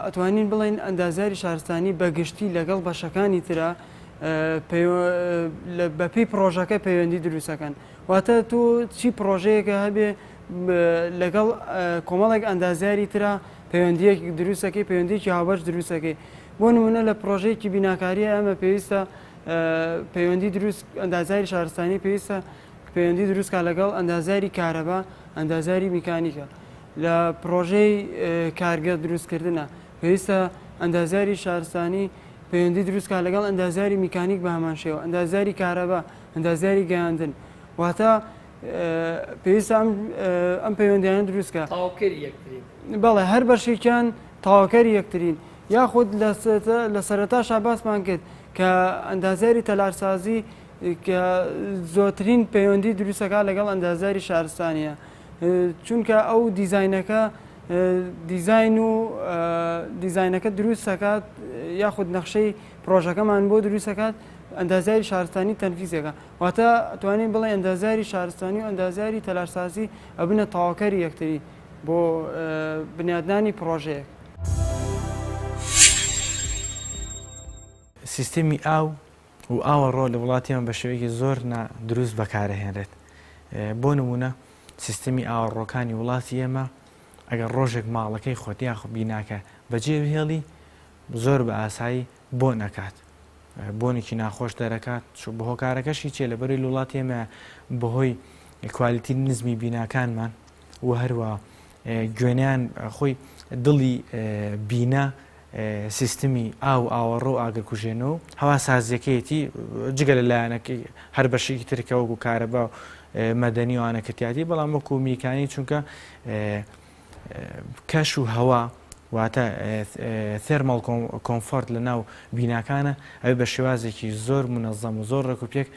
ئەتوانین بڵێن ئەندازیاری شارستانی بەگشتی لەگەڵ بەشەکانی ترە بەپێی پرۆژەکە پەیوەندی دروستەکەن واتە تۆ چی پرۆژەیەکە هەبێ لەگەڵ کۆمەڵێک ئەندازیاری ترە پەیوەندیەکی دروستەکەی پەیوەندیکی هاوبەش دروستەکەی. بۆ نمونە لە پرۆژەیەکی بیناکاریە ئەمە پێویستە پەیوەندی دروست ئەندازیاری شارستانی پێویستە پەیوەندی دروستکە لەگەڵ ئەندازیاری کارەبا ئەندازیاری میکانیکە لە پرۆژەی کارگە دروستکردنە پێویستە ئەندازیاری شارستانی پەیوەندی دروستکە لەگەڵ ئەندازیاری میکانیک بە هەمان شێوە ئەندازیاری کارەبا ئەندازیاری گەیاندن واتە پێویستە ئەم پەیوەندیانە دروستکە بەڵێ هەر بەشێکیان تاواکەری یەکترین یاخود لە سەرەتاشا باسمان کرد کە ئەندازیاری تەلارسازی کە زۆرترین پەیوەندی دروستەکە لەگەڵ ئەندازیاری شارستانیە چونکە ئەو دیزاینەکە دیزاین و دیزاینەکە دروست دەکات یاخود نەخشەی پرۆژەکەمان بۆ دروست دەکات ئەندازیاری شارستانی تەنفیزەکە واتە ئەتوانین بڵێ ئەندازیاری شارستانی و ئەندازیاری تەلارسازی ئەبنە تاواکەری یەکتری بۆ بنیادنانی پرۆژەیەک. سیستمی ئاو و ئاوەڕۆ لە وڵاتیمان بە شێوەیەکی زۆر دروست بەکارەهێنرێت بۆ نمونە سیستمی ئاوەڕۆکانی وڵاتی ئێمە ئەگەر ڕۆژێک ماڵەکەی خۆت یاخۆ بیناکە بەجێ بهێڵی زۆر بە ئاسایی بۆ نەکات بۆنێکی ناخۆش دەرەکات بە هۆکارەکەشی چێ لە بەری وڵاتی ئێمە بەهۆی کوالیتی نزمی بیناکانمان و هەروە گوێنیان خۆی دڵی بینا سیستمی ئاو ئاوەڕۆ ئاگرکوژێنەوە هەوا سازیەکەیەتی جگە لە لایەنەکەی هەر بەشێکی ترکە وەکو کارەبا مەدەنی و ئانەکەتیاتی بەڵام وەکو میکانی چونکە کەش و هەوا واتە تێرمەڵ کۆمفۆرت لە ناو بیناکانە ئەوێ بە شێوازێکی زۆر منەظەم و زۆر ڕێکوپێک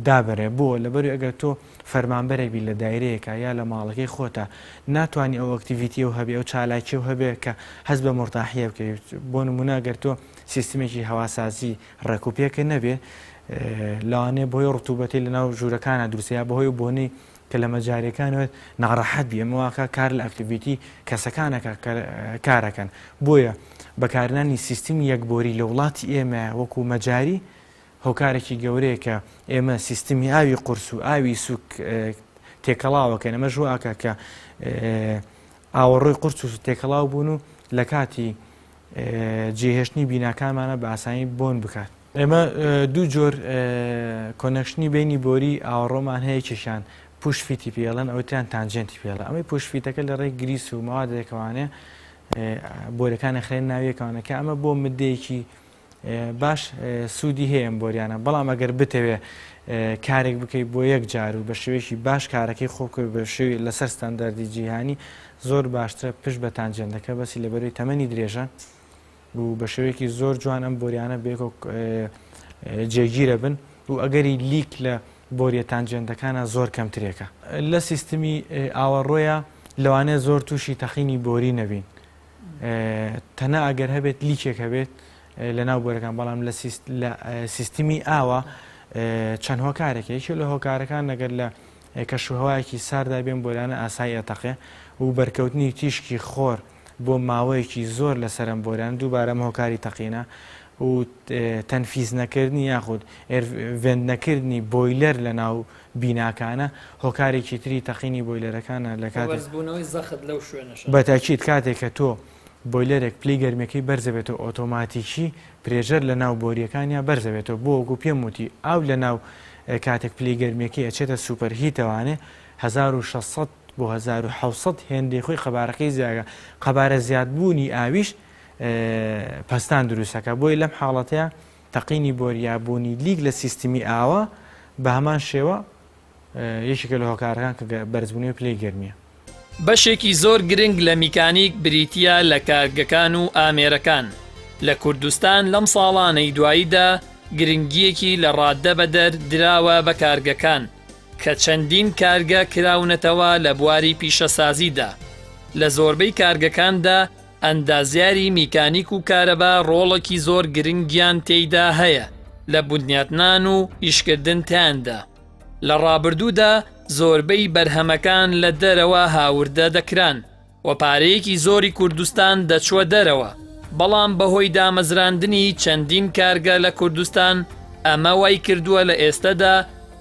دابەرێ بۆ لەبەروی ئەگەر تۆ فەرمانبەرێکی لە دایرەیەکە یا لە ماڵەکەی خۆتە ناتوانانی ئەو ئەکتیڤیتی و هەبێ ئەو چالاکی و هەبێ کە هەست بە مرتاحیە بکەیت بۆ نمونە ئەگەر تۆ سیستمێکی هەواسازی ڕێکوپێکە نەبێ لەوانێ بۆی ڕتوبەتی لە ناو ژوورەکانە دروستەیە بەهۆی بۆنەی کە لە مەجارەکانەوەت ناڕەحەت بێ ئەمەواکە کار لە ئەکتیڤیتی کەسەکانەکە کارەکەن بۆیە بەکارهێنانی سیستمی یەکبۆری لە وڵاتی ئێمە وەکو مەجاری هۆکارێکی گەورەیە کە ئێمە سیستمی ئاوی قورس و ئاوی سوک تێکەڵاوەکەن ئەمە ژواکە کە ئاوەڕۆی قورس و تێکەڵاو بوون و لە کاتی جێهێشتنی بیناکانمانە بە ئاسانی بۆن بکات. ئێمە دوو جۆر کۆنەکشنی بینی بۆری ئاوەڕۆمان هەیە کێشان پوشفیتی پێڵەن ئەوتیان تانجنتی پێڵە ئەمەی پوشفیتەکە لە ڕێی گریس و مەوادێکەوانێ بۆرەکانە خێن ناویەکەوانەکە ئەمە بۆ مدەیەکی باش سوودی هەیە ئەم بۆریانە بەڵام ئەگەر بتەوێ کارێک بکەیت بۆ یەک جار و بە شێوەیەکی باش کارەکەی خۆکەوە بە شێوی لەسەر ستانداردی جیهانی زۆر باشترە پشت بە تانجنتەکە بەسی لەبەروی تەمەنی درێژە و بە شێوەیەکی زۆر جوان ئەم بۆریانە بێکۆ جێگیرە بن و ئەگەری لیک لە بۆریە تانجنتەکانە زۆر کەمترێکە لە سیستمی ئاوەڕۆیە لەوانەیە زۆر تووشی تەخینی بۆری نەبین تەنە ئەگەر هەبێت لیکێک هەبێت لە ناو بۆرەکان بەڵام لە سیستمی ئاوە چەند هۆکارێک یەکی لە هۆکارەکان نەگەر لە کەشوهەوایەکی ساردا بێن بۆرانە ئاسایی ئەتەقێ و بەرکەوتنی تیشکی خۆر بۆ ماوەیەکی زۆر لەسەرم بۆران دووبارەم هۆکاری تەقینە و تەنفیز نەکردنی یاخود ڤێند نەکردنی بۆیلەر لە ناو بیناکانە هۆکارێکی تری تەقینی بۆیلەرەکانە لە بەتاکیت کاتێک کە تۆ بۆیلەرێک پلی گەرمەکەی بەرزەبێتەوە ئۆتۆماتیکی پرێژەر لە ناو بۆریەکانیان بەرزەبێتەوە بۆ وەکو پێم وتی ئاو لە ناو کاتێک پلی گەرمەکەی ئەچێتە سوپەرهیتەوانێ 1600 بۆ 1700 هێندەی خۆی قەبارەکەی زیاگە قەبارە زیادبوونی ئاویش پەستان دروستەکە بۆی لەم حاڵەتەیە تەقینی بۆریابوونی لیگ لە سیستمی ئاوە بە هەمان شێوە یەکێکە لە هۆکارەکان کە بەرزبوونی پلی گەرمیە. بەشێکی زۆر گرنگ لە میکانیک بریتیە لە کارگەکان و ئامێرەکان لە کوردستان لەم ساڵانەی دواییدا گرنگیەکی لە ڕاددە بەدەر دراوە بە کارگەکان کە چەندین کارگە کراونەتەوە لە بواری پیشەسازیدا لە زۆربەی کارگەکاندا ئەندازیاری میکانیک و کارەبا ڕۆڵێکی زۆر گرنگیان تێیدا هەیە لە بنیاتنان و ئیشکردن تیاندا لە ڕابردوودا زۆربەی بەرهەمەکان لە دەرەوە هاوردە دەکران و پارەیەکی زۆری کوردستان دەچوە دەرەوە بەڵام بەهۆی دامەزراندنی چەندین کارگە لە کوردستان ئەمە وای کردووە لە ئێستەدا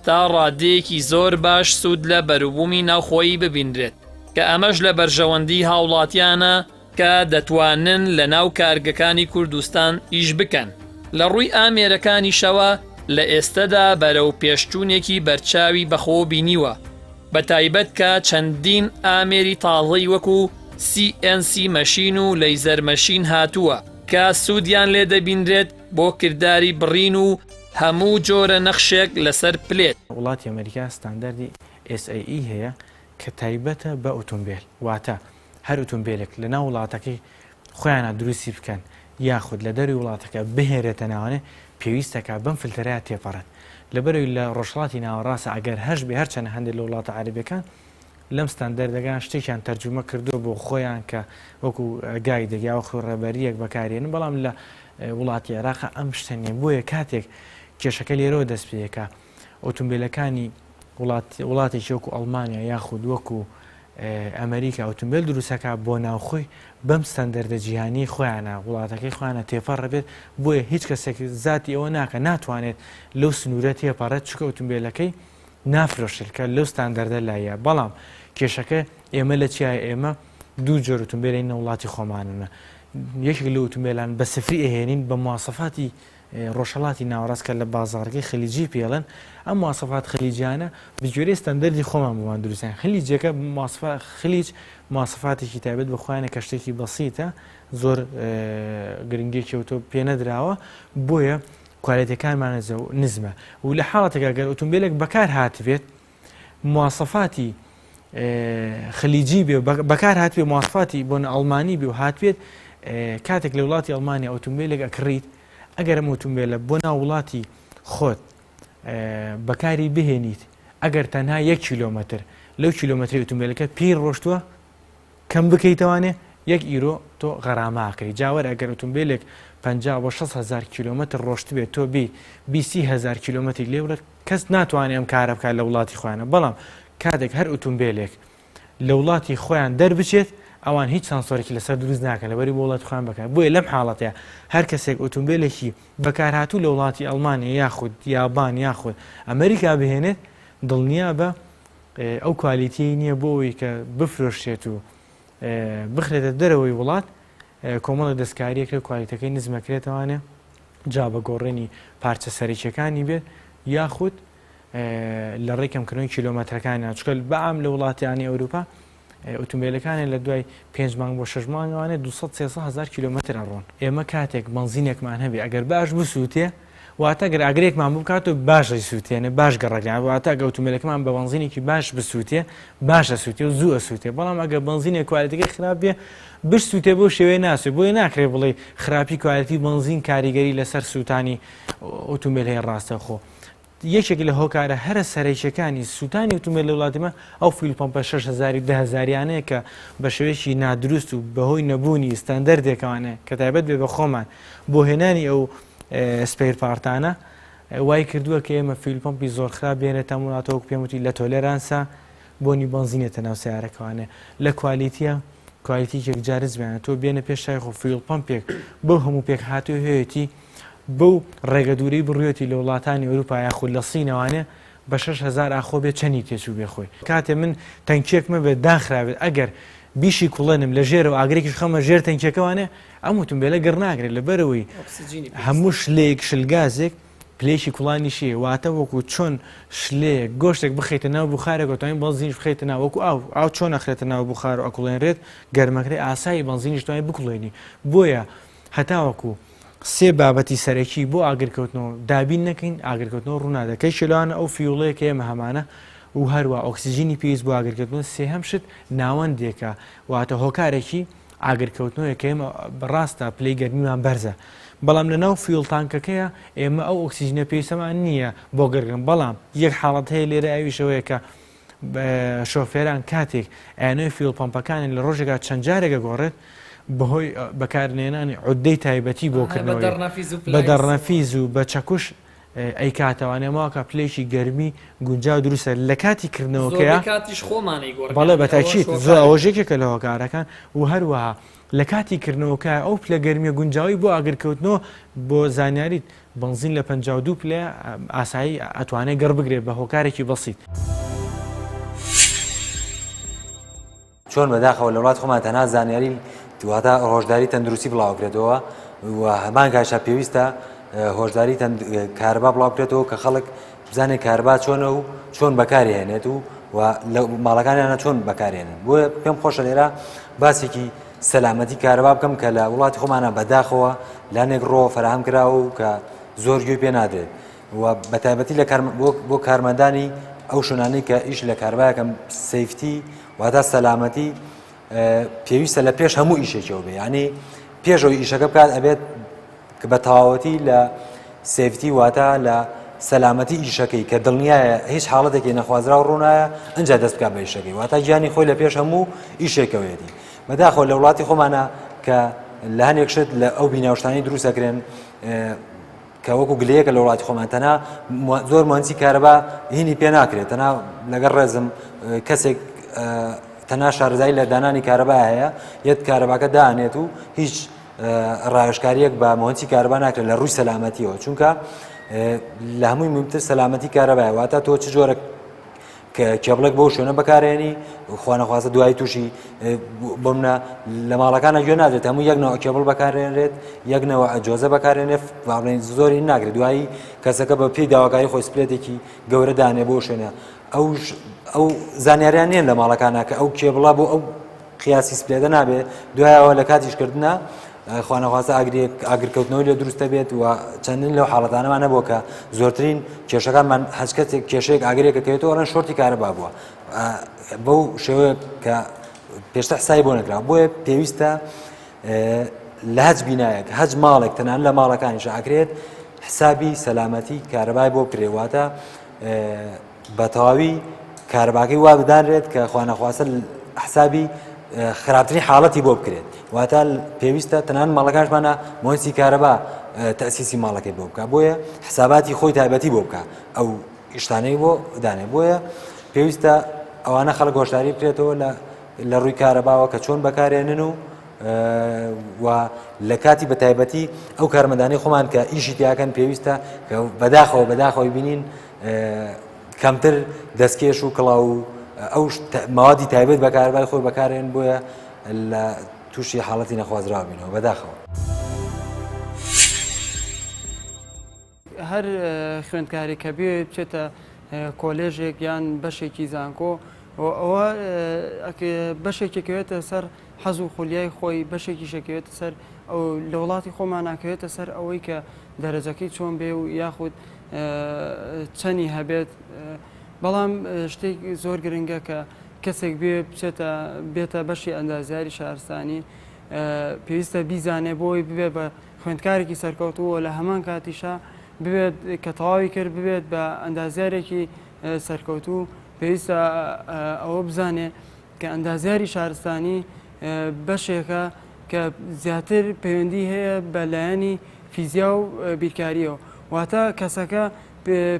تا ڕادەیەکی زۆر باش سوود لە بەروبوومی ناوخۆیی ببینرێت کە ئەمەش لە بەرژەوەندی هاوڵاتیانە کە دەتوانن لە ناو کارگەکانی کوردستان ئیش بکەن لە ڕووی ئامێرەکانی شەوە لە ئێستەدا بەرەو پێشچوونێکی بەرچاوی بەخۆ بینیوە بە تایبەت کە چەندین ئامێری تازەی وەکو CNC مەشین و لەیزەر مەشین هاتووە کە سوودیان لێ دەبیندرێت بۆ کردداری بڕین و هەموو جۆرە نەخشێک لەسەر پلێت. وڵاتی ئەمریکا ستاندەردی SAE هەیە کە تایبەتە بە ئۆتۆمبیل، واتە هەر ئۆتۆمبیلێک لە ناو وڵاتەکەی خۆیانە دروستی بکەن یاخود لە دەروی وڵاتەکە بهێرێتە ناوانێ پێویستەکە بەم فلتەرەیە تێپەڕێت. لەبەرەوەی لە ڕۆژهەڵاتی ناوەڕاستە ئەگەر هەش بێ هەرچەنە هەندێک لە وڵاتە عەرەبیەکان لەم ستاندەردەکان شتێکیان تەرجمە کردووە بۆ خۆیان کە وەکو گایدێک یا وەکو ڕێبەریەک بەکارێنن، بەڵام لە وڵاتی عێراقا ئەم شتە نیە. بۆیە کاتێک کێشەکە لێرەوە دەست پێیەکە ئۆتۆمبیلەکانی وڵاتێکی وەکو ئەڵمانیا یاخود وەکو ئەمریکا ئۆتۆمبیل دروستەکە بۆ ناوخۆی بەم ستاندەردە جیهانی خۆیانە وڵاتەکەی خۆیانە تێپەڕ بێت، بۆیە هیچ کەسێک زاتی ئەوە ناکە ناتوانێت لەو سنوورە تێپەڕێت چکە ئۆتۆمبیلەکەی نافرۆشێت کە لەو ستاندەردە لایە. بەڵام کێشەکە ئێمە لە چیایە؟ ئێمە دوو جۆر ئۆتۆمبیلین نە وڵاتی خۆمانە، یەکێک لە ئۆتۆمبیلان بە سفری ئەهێنین بە مواسەفاتی ڕۆژهەڵاتی ناوەڕاست کە لە بازاڕگەی خەلیجی پێڵن، ئەم مواسەفات خەلیجانە بجوێرەی ستاندەردی خۆمان بۆمان دروستیان. خەلیجەکە خەلیج مواسەفاتێکی تایبەت بە خۆیانە کە شتێکی بەسیتە زۆر گرنگێکیەوتۆ پێ نەدراوە، بۆیە کوالێتەکانمانە نزمە و لە حاڵەتێکە گەر ئۆتۆمبیلێک بەکار هاتبێت مواسەفاتی خەلیجی بێ بەکار هاتبێ مواسەفاتی بۆ ئەڵمانی بێ و هاتبێت کاتێک لە وڵاتی ئەڵمانیا ئۆتۆمبیلێک ئەکڕیت، ئەگەر ئەم ئۆتۆمبیلە بۆ ناو وڵاتی خۆت بەکاری بهێنیت، ئەگەر تەنها 1 کیلۆمەتر لەو کیلۆمەتری ئۆتۆمبیلەکە پیر ڕۆشتووە کەم بکەیتەوانێ 1 ئیرۆ تۆ غەراماکەی. جاوەر ئەگەر ئۆتۆمبیلێک 50 بۆ 6,000 کیلۆمەتر ڕۆشت بێت تۆ بی 20,000 کیلۆمەتری لێورە کەس ناتوانێت ئەم کارە بکات لە وڵاتی خۆیانە. بەڵام کاتێک هەر ئۆتۆمبیلێک لە وڵاتی خۆیان دەربچێت ئەوان هیچ سانسۆرێکی لەسەر دروست ناکەن لەبەری بۆ وڵاتی خۆیان بکات. بۆیە لەم حاڵەتەیە هەر کەسێک ئۆتۆمبیلێکی بەکارهاتوو لە وڵاتی ئەڵمانیا یاخود یابان یاخود ئەمریکا بهێنێت دڵنیا بە ئەو کوالیتی نییە بۆ ئەوەی کە بفرۆشێت و بخرێتە دەرەوەی وڵات کۆمەڵی دەستکاریەکە کوالیتەکەی نزمەکرێتەوانێ جا بە گۆڕێنی پارچە سەرچیەکانی بێت یاخود لە ڕێکەمکردنەوەی کیلۆمەترەکانی چکە بەعام لە وڵاتیانی ئەوروپا ئۆتۆمبیلەکانی لە دوای 5 مانگ بۆ 6 مانگوانێت 200-300,000 کیلۆمەتر ئەڕۆن. ئێمە کاتێک بنزینێکمان هەبێ ئەگەر باش بسووتێ واتە گەر ئاگرێکمان بکات و باشی سووتێنە باش گەڕێکیان واتە ئەگە ئۆتۆمبیلەکەمان بە بنزینێکی باش بسووتێ باشە سووتێ و زوو ئەسووتێ. بەڵام ئەگەر بنزینێک کوالیتەکەی خراپ بێ بسووتێ بۆ شێوەیە ناسوێ، بۆیە ناکرێت بڵێ خراپی کوالیتی بنزین کاریگەری لەسەر سووتانی ئۆتۆمبیل هەیە ڕاستە خۆ. یەکێک لە هۆکارە هەرە سەرەکیەکانی سووتانی ئۆتۆمبیل لە وڵاتیمە ئەو فیل پەمپە 6,000 10,000یانەیە کە بە شێوەیەکی نادروست و بەهۆی نەبوونی ستاندەردێکەوانە کە تایبەت بێ بە خۆمان بۆ هێنانی ئەو سپیر پارتانە وای کردووە کە ئێمە فیل پەمپی زۆر خراپ بێنێتە وڵاتەوە پێموتی لە تۆلێرانسا بۆنی بنزینێتە ناو سیارەکەوانێ لە کوالیتیە کوالیتیێک جارز بێنە تۆ بێنە پێشای خۆ فیل پەمپێک بەو هەموو پێک هاتوو هەیەی بەو ڕێگە دووری بڕێتی لە وڵاتانی ئەوروپا یاخود لە سینەوانێ بە 6,000 ئاخۆ بێت چەندی تێچوو بێ خۆی. کاتێ من تەنکێکمە بێت داخراوێت ئەگەر بیشی کوڵێنم لە ژێرەوە ئاگرێکیش خەمە ژێر تەنکێکەوانێ ئەم ئۆتۆمبیلە گەڕ ناگرێت لەبەرەوەی هەموو شلەیەک شلگازێک پلێشی کوڵانیشیە واتە وەکو چۆن شلەیەک گۆشتێک بخیتە ناو بخارێک وتوانین بنزینش بخیتە ناو وەکو ئاو چۆن نەخرێتە ناو بخار و ئەکوڵێنرێت گەرمەکرێ ئاسایی بنزینیش توانین بکوڵێنی. بۆیە هەتاوەکو سێ بابەتی سەرەکی بۆ ئاگرکەوتنەوە دابین نەکەین ئاگرکەوتنەوە ڕوونادەکەی شلوانە ئەو فیوڵەیە کە ئێمە هەمانە و هەروە ئۆکسسیژینی پێویست بۆ ئاگرکردن سێهەم شت ناوەندێکە واتە هۆکارێکی ئاگرکەوتنەوەی کە ئێمە بەڕاستە پلەی گەرمیمان بەرزە. بەڵام لە ناو فیڵ تانکەکەیە ئێمە ئەو ئۆکسسیژنە پێویستەمان نییە بۆ گەرگن. بەڵام یەک حاڵەت هەیە لێرە ئەویشەوەیە کە شۆفێران کاتێک ئەنوێ فیڵ پەمپەکانی لە ڕۆژێکا چەند جارێکە گۆڕێت بەهۆی بەکارهێنانی عودەی تایبەتی بۆکردنەوەی بە دەڕنەفیز و بە چەکوش ئەی کاتەوانێماوەکە پلێکی گەرمی گونجاو دروستە لە کاتی کردنەوەکەیە بەڵێ بەتاچیت زۆر ئەوژێکێکە لە هۆکارەکان و هەروەها لە کاتی کردنەوەکە ئەو پلە گەرمیە گونجاوی بۆ ئاگرکەوتنەوە بۆ زانیاریت بنزین لە 52 پلێ ئاسایی ئەتوانێت گەڕ بگرێت بە هۆکارێکی بەسیت. چۆن بەداخەوە لە وڵات خۆمان تەنها زانیاری دواتە ڕۆژداری تەندروستی بڵاوکرێتەوە و هەمان کاشە پێویستە هۆشداری کارەبا بڵاو بکرێتەوە کە خەڵک بزانێت کارەبا چۆنە و چۆن بەکارهێنێت و لە ماڵەکانیانە چۆن بەکارهێنن. بۆیە پێم خۆشە لێرە باسێکی سەلامەتی کارەبا بکەم کە لە وڵاتی خۆمانە بەداخەوە لانێک ڕۆ فراهم کراوە و کە زۆر گوێ پێ نادرێت و بەتایبەتی بۆ کارمەندانی ئەو شوێنانەی کە ئیش لە کارەبایەکەم سەیفتی واتە سەلامەتی پێویستە لە پێش هەموو ئیشێکەوە بێ، یعنی پێشەوەی ئیشەکە بکات ئەبێت کە بە تەواوەتی لە سێفتی واتە لە سەلامەتی ئیشەکەی کە دڵنیایە هیچ حاڵەتێکی نەخوازرا و ڕوونایە ئەنجا دەست بکات بە ئیشەکەی واتە گیانی خۆی لە پێش هەموو ئیشێکەوەیەتی. بەداخەوە لە وڵاتی خۆمانە کە لە هەنێک شت لە ئەو بیناوشتانی دروست دەکرێن کە وەکو گلەیەکە لە وڵاتی خۆمان تەنها زۆر مهندسی کارەبا هینی پێ ناکرێت، تەنها لەگەڵ ڕێزم کەسێک تەنها شارەزایی لە دانانی کارەبا هەیە یەت کارەباکە دانێت و هیچ ڕایشکاریەک بە مهندسی کارەبا ناکرێت لە ڕووی سەلامەتیەوە، چونکە لە هەمووی مهمتر سەلامەتی کارەبایە واتە تۆ چ جۆرە کێبڵێک بەو شوێنە بەکارێنی خوانەخوازە دوای تووشی بمنە لە ماڵەکانە گوێ نادرێت هەموو یەکنەوە کێبڵ بەکارێنرێت یەکنەوە جۆزە بەکارێنێت باڵێن زۆری ناگرێت دوایی کەسەکە بە پێی داواکاری خۆی سپلێتێکی گەورە دانێ بۆ شوێنە ئەو زانیاریان نیەن لە ماڵەکانە کە ئەو کێبڵا بۆ ئەو قیاسی سپلێتە نابێت دوایەوە لە کاتیشکردنە خوانەخوازە ئاگرکەوتنەوەی لێ دروستە بێت و چەندین لەو حاڵەتانەمان نەبووە کە زۆرترین کێشەکانمان هەچکەتێک کێشەیەک ئاگرێکە کەوێتەوە ڕەن شۆرتی کارەبا بووە بەو شێوەیە کە پێشتر حسابی بۆ نەکراوە. بۆیە پێویستە لە هەچ بینایەک هەچ ماڵێک تەنان لە ماڵەکانیش ئاکرێت حسابی سەلامەتی کارەبای بۆ بکرێواتە بە تەواوی کارەباکەی وا بدانرێت کە خوانەخواسە حسابی خراپترین حاڵەتی بۆ بکرێت واتە پێویستە تەنان ماڵەکانشمانە مهندسی کارەبا تەسیسی ماڵەکەی بۆ بکە بۆیە حساباتی خۆی تایبەتی بۆ بکە ئەو ئیشتانەی بۆ دانێ. بۆیە پێویستە ئەوانە خەڵک هۆشداری بکرێتەوە لە ڕووی کارەباوە کە چۆن بەکارێنن و لە کاتی بە تایبەتی ئەو کارمەندانەی خۆمان کە ئیشی تیاکەن پێویستە کە بەداخەوەی بینین کەمتر دەستکێش و کڵاو ئەو ماوادی تایبەت بە کارەبای خۆی بەکارێن بۆیە لە تووشی حاڵەتی نەخوازراوە بینەوە بەداخەوە. هەر خوێندکاری کە بێ بچێتە کۆلێژێک یان بەشێکی زانکۆ ئەوە بەشێکێکەوێتە سەر حەز و خولیای خۆی بەشێکی شەکەوێتە سەر ئەو لە وڵاتی خۆمان ناکەوێتە سەر ئەوەی کە دەرەجەکەی چۆن بێ و یاخود چەنی هەبێت. بەڵام شتێک زۆر گرنگە کە کەسێک بێتە بەشی ئەندازیاری شارستانی پێویستە بیزانێ بۆی ببێت بە خوێندکارێکی سەرکەوتووە لە هەمان کاتیشا ببێت کە تەواوی کرد ببێت بە ئەندازیارێکی سەرکەوتوو پێویستە ئەوە بزانێ کە ئەندازیاری شارستانی بەشێکە کە زیاتر پەیوەندی هەیە بە لایەنی فیزیا و بیرکاریەوە واتە کەسەکە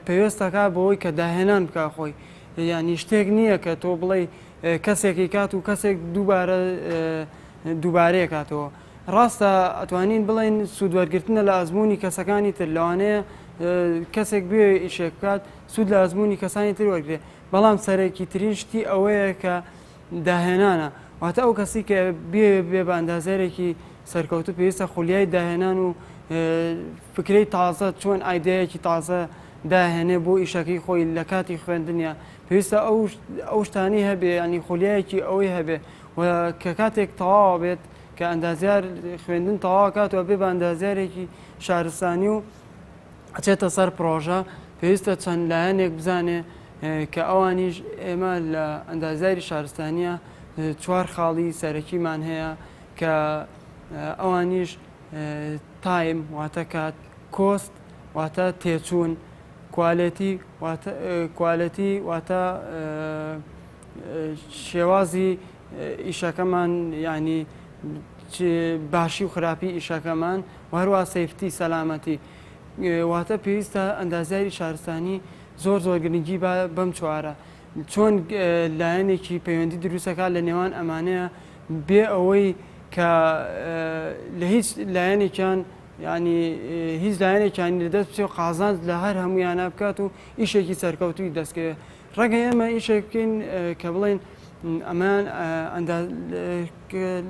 پێویستەکە بەوەی کە داهێنان بکە خۆی یعنی شتێک نییە کە تۆ بڵێ کەسێکی کات و کەسێک دووبارەیە کاتەوە. ڕاستە ئەتوانین بڵێن سوودوەرگرتنە لە ئەزمموی کەسەکانی تر لەوانەیە کەسێک بێ ئیشێک بکات سوود لە ئەزمموی کەسانی تر وەرگێ بەڵام سەرەکی ترین شتی ئەوەیە کە داهێنانە واتە ئەو کەسی کە بێ بە ئەندازێرێکی سەرکەوتو پێویستە خولیای داهێنان و فکرەی تازە چۆن ئایدەیەکی تازە داهێنێ بۆ ئیشەکەی خۆی لە کاتی خوێندنیا پێویستە ئەو شتانی هەبێ ینی خولیایەکی ئەوەی هەبێ کە کاتێک تەواو بێت کە ئەندازیار خوێندن تەواو کاتەوە بێ بە ئەندازیارێکی شارستانی و ئەچێتە سەر پرۆژە پێویستە چەند لایەنێک بزانێ کە ئەوانیش ئێمە لە ئەندازیاری شارستانیە 4 خاڵی سەرەکیمان هەیە کە ئەوانیش تایم واتە کات کۆست واتە تێچوون کوالەتی واتە شێوازی ئیشەکەمان ینی باشی و خراپی ئیشەکەمان و هەروە سەیفتی سەلامەتی واتە پێویستە ئەندازیاری شارستانی زۆر گرنگی بەم چوارە چۆن لایەنێکی پەیوەندی دروستەکە لە نێوان ئەمانەیە بێ ئەوەی کە لە هیچ لایەنێکیان ینی هیچ لایەنێکیانی لەدەست بچێ و قازانج لە هەر هەمویانە بکات و ئیشێکی سەرکەوتوی دەستکەوێت. ڕەگە ئێمە ئیشێک بکەین کە بڵێن ئەمان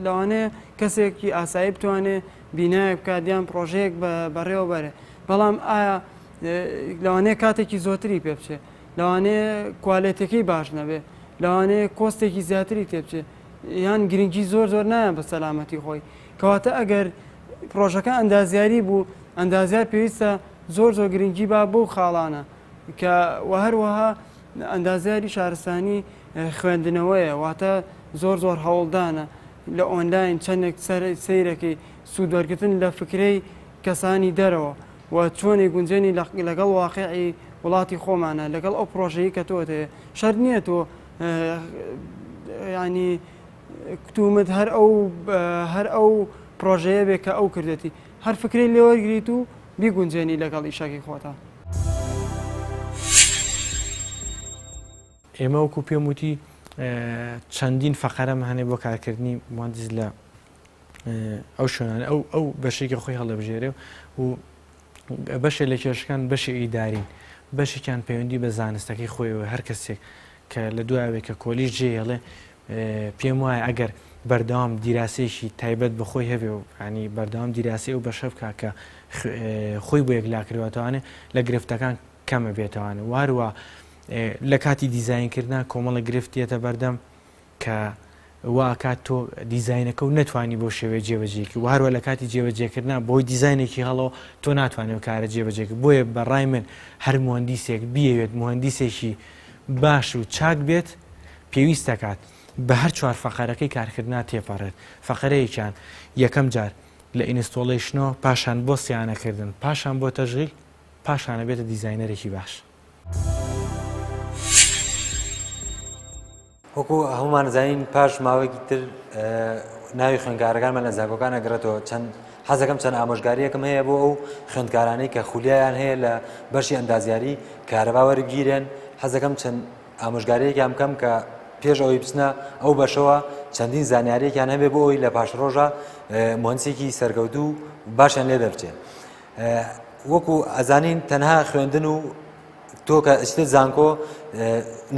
لەوانەیە کەسێکی ئاسایی بتوانێت بینایە بکات یان پرۆژەیەک بەڕێوە بەرێ بەڵام ئایا لەوانەیە کاتێکی زۆتری پێ بچێ، لەوانەیە کوالێتەکەی باش نەبێ، لەوانەیە کۆستێکی زیاتری تێ بچێ، یان گرنگی زۆر نایە بە سەلامەتی خۆی. کەواتە ئەگەر پرۆژەکە ئەندازیاری بوو، ئەندازیار پێویستە زۆر گرنگی با بۆ خاڵانە کە هەروەها ئەندازیاری شارستانی خوێندنەوەیە، واتە زۆر هەوڵدانە لە ئۆنلاین چەندێک سەیرەکەی سوودوەرگتن لە فکرەی کەسانی دەرەوە و چۆنی گونجێنی لەگەڵ واقعی وڵاتی خۆمانە لەگەڵ ئەو پرۆژەیە کە تۆ هەیە. شەرت نییە تۆ ینی کتومت هەر ئەو پرۆژەیە بێ کە ئەو کردێتی، هەر فکرەی لێوەرگریت و بیگونجێنی لەگەڵ ئیشەکەی خۆتە. ئێمە وەکو پێم وتی چەندین فەقەرەم هەنێ بۆ کارکردنی مهندس لە ئەو شوێنانە ئەو بەشێکی خۆی هەڵەبژێرێ و بەشێ لە کێشەکان بەشی ئیدارین، بەشێکیان پەیوەندی بە زانستەکەی خۆیەوە. هەر کەسێک کە لە دوایەوێت کە کۆلیژ جێڵێ پێم وایە ئەگەر بەردەوام دیراسێکی تایبەت بە خۆی هەبێ و ینی بەردەوام دیراسی و بەشە بکە کە خۆی بۆ یەکلاکردوێتوانێ لە گرفتەکان کەمە بێتوانە. واروە لە کاتی دیزاینکردنا کۆمەڵە گرفتێتە بەردەم کە واکات تۆ دیزاینەکە و نتوانی بۆ شێوێ جێبەجێکی و هەروە لە کاتی جێبەجێکردنا بۆی دیزاینێکی هەڵەوە تۆ ناتوانێت کارە جێبەجێک. بۆیە بەڕای من هەر مهندسێک بیەوێت مهندسێکی باش و چاک بێت پێویست دەکات بە هەر چوار فەقەرەکەی کارکردنا تێپەڕێت. فەقەرەیەکیان یەکەم جار لە ئینستۆڵیشنەوە، پاشان بۆ سیانەکردن، پاشان بۆ تەژغیل، پاشانە بێتە دیزاینەرێکی باش. وەکو هەمومان زانین پاش ماوەیەکی تر ناوی خوێندکارەکانمان لە زانکۆکان ئەگرێتەوە. حەزەکەم چەند ئامۆژگاریەکەم هەیە بۆ ئەو خوێندکارانەی کە خولیایان هەیە لە بەشی ئەندازیاری کارەبا وەرگیرێن. حەزەکەم چەند ئامۆژگاریەکیان بکەم کە پێش ئەوەی بچنە ئەو بەشەوە چەندین زانیاریەکیان هەبێ بۆ ئەوی لە پاش ڕۆژە مهندسێکی سەرکەوتوو باشیان لێ دەرچێت. وەکو ئەزانین تەنها خوێندن و تۆ کە ئەچێت زانکۆ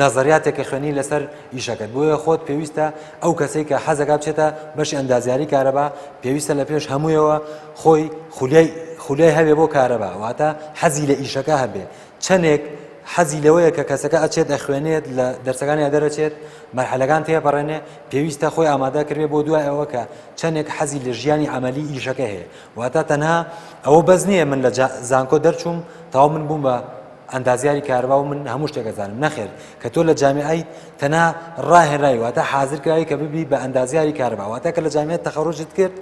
نەزەریاتێکە خوێنی لەسەر ئیشەکەت، بۆیە خۆت پێویستە ئەو کەسێک کە حەزەکە بچێتە بەشی ئەندازیاری کارەبا پێویستە لە پێش هەموویەوە خۆی خولیای هەبێ بۆ کارەبا، واتە حەزی لە ئیشەکە هەبێ. چەندێک حەزی لەوەیە کە کەسەکە ئەچێت ئەخوێنێت لە دەرسەکانی دەرەچێت مەرحەلەکان تێپەڕێنێ، پێویستە خۆی ئامادە کردێ بۆ دوای ئەوە کە چەندێک حەزی لە ژیانی عەمەلی ئیشەکە هەیە. واتە تەنها ئەوە بەس نییە من لە زانکۆ دەرچووم تاو من بووم بە ئەندازیاری کارەبا و من هەموو شتێک ئەزانم. نەخێر، کە تۆ لە جامیعەی تەنها ڕاهێنراوی واتە حازر کراوی کە ببی بە ئەندازیاری کارەبا، واتە کە لە جامیعەت تەخەڕوجت کرد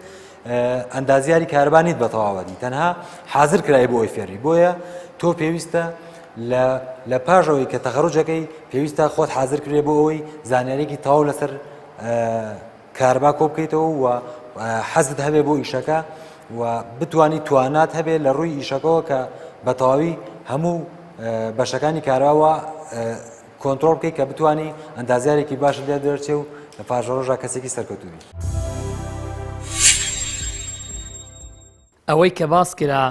ئەندازیاری کارەبا نیت بە تەواوەتی، تەنها حازر کرای بۆ ئەوی فێڕی. بۆیە تۆ پێویستە لە پاژەوەی کە تەخەڕوجەکەی پێویستە خۆت حازر کرێ بۆ ئەوەی زانیاریێکی تەواو لەسەر کارەبا کۆ بکەیتەوە و حەزت هەبێ بۆ ئیشەکە و بتوانی توانات هەبێ لە ڕووی ئیشەکەەوە کە بە تەواوی هەموو بەشەکانی کارەوە کۆنتڕۆڵ بکەیت کە بتوانی ئەندازیارێکی باش لێ دەرچێ و لە پاش ڕۆژە کەسێکی سەرکەوتووی. ئەوەی کە باس کرا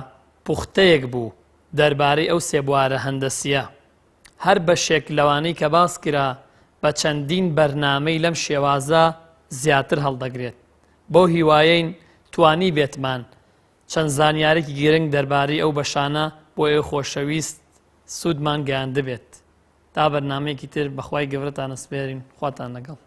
پوختەیەک بوو دەربارەی ئەو سێ بوارە هەندەسیە. هەر بەشێک لەوانەی کە باس کرا بە چەندین بەرنامەی لەم شێوازە زیاتر هەڵدەگرێت. بۆ هیوایەین توانی بێتمان چەند زانیارێکی گرنگ دەربارەی ئەو بەشانە بۆ ئێوە خۆشەویست سوودمان گەیاندبێت. تا بەرنامەیەکی تر بەخوای گەورەتان ئەسپێرین. خواتان لەگەڵ.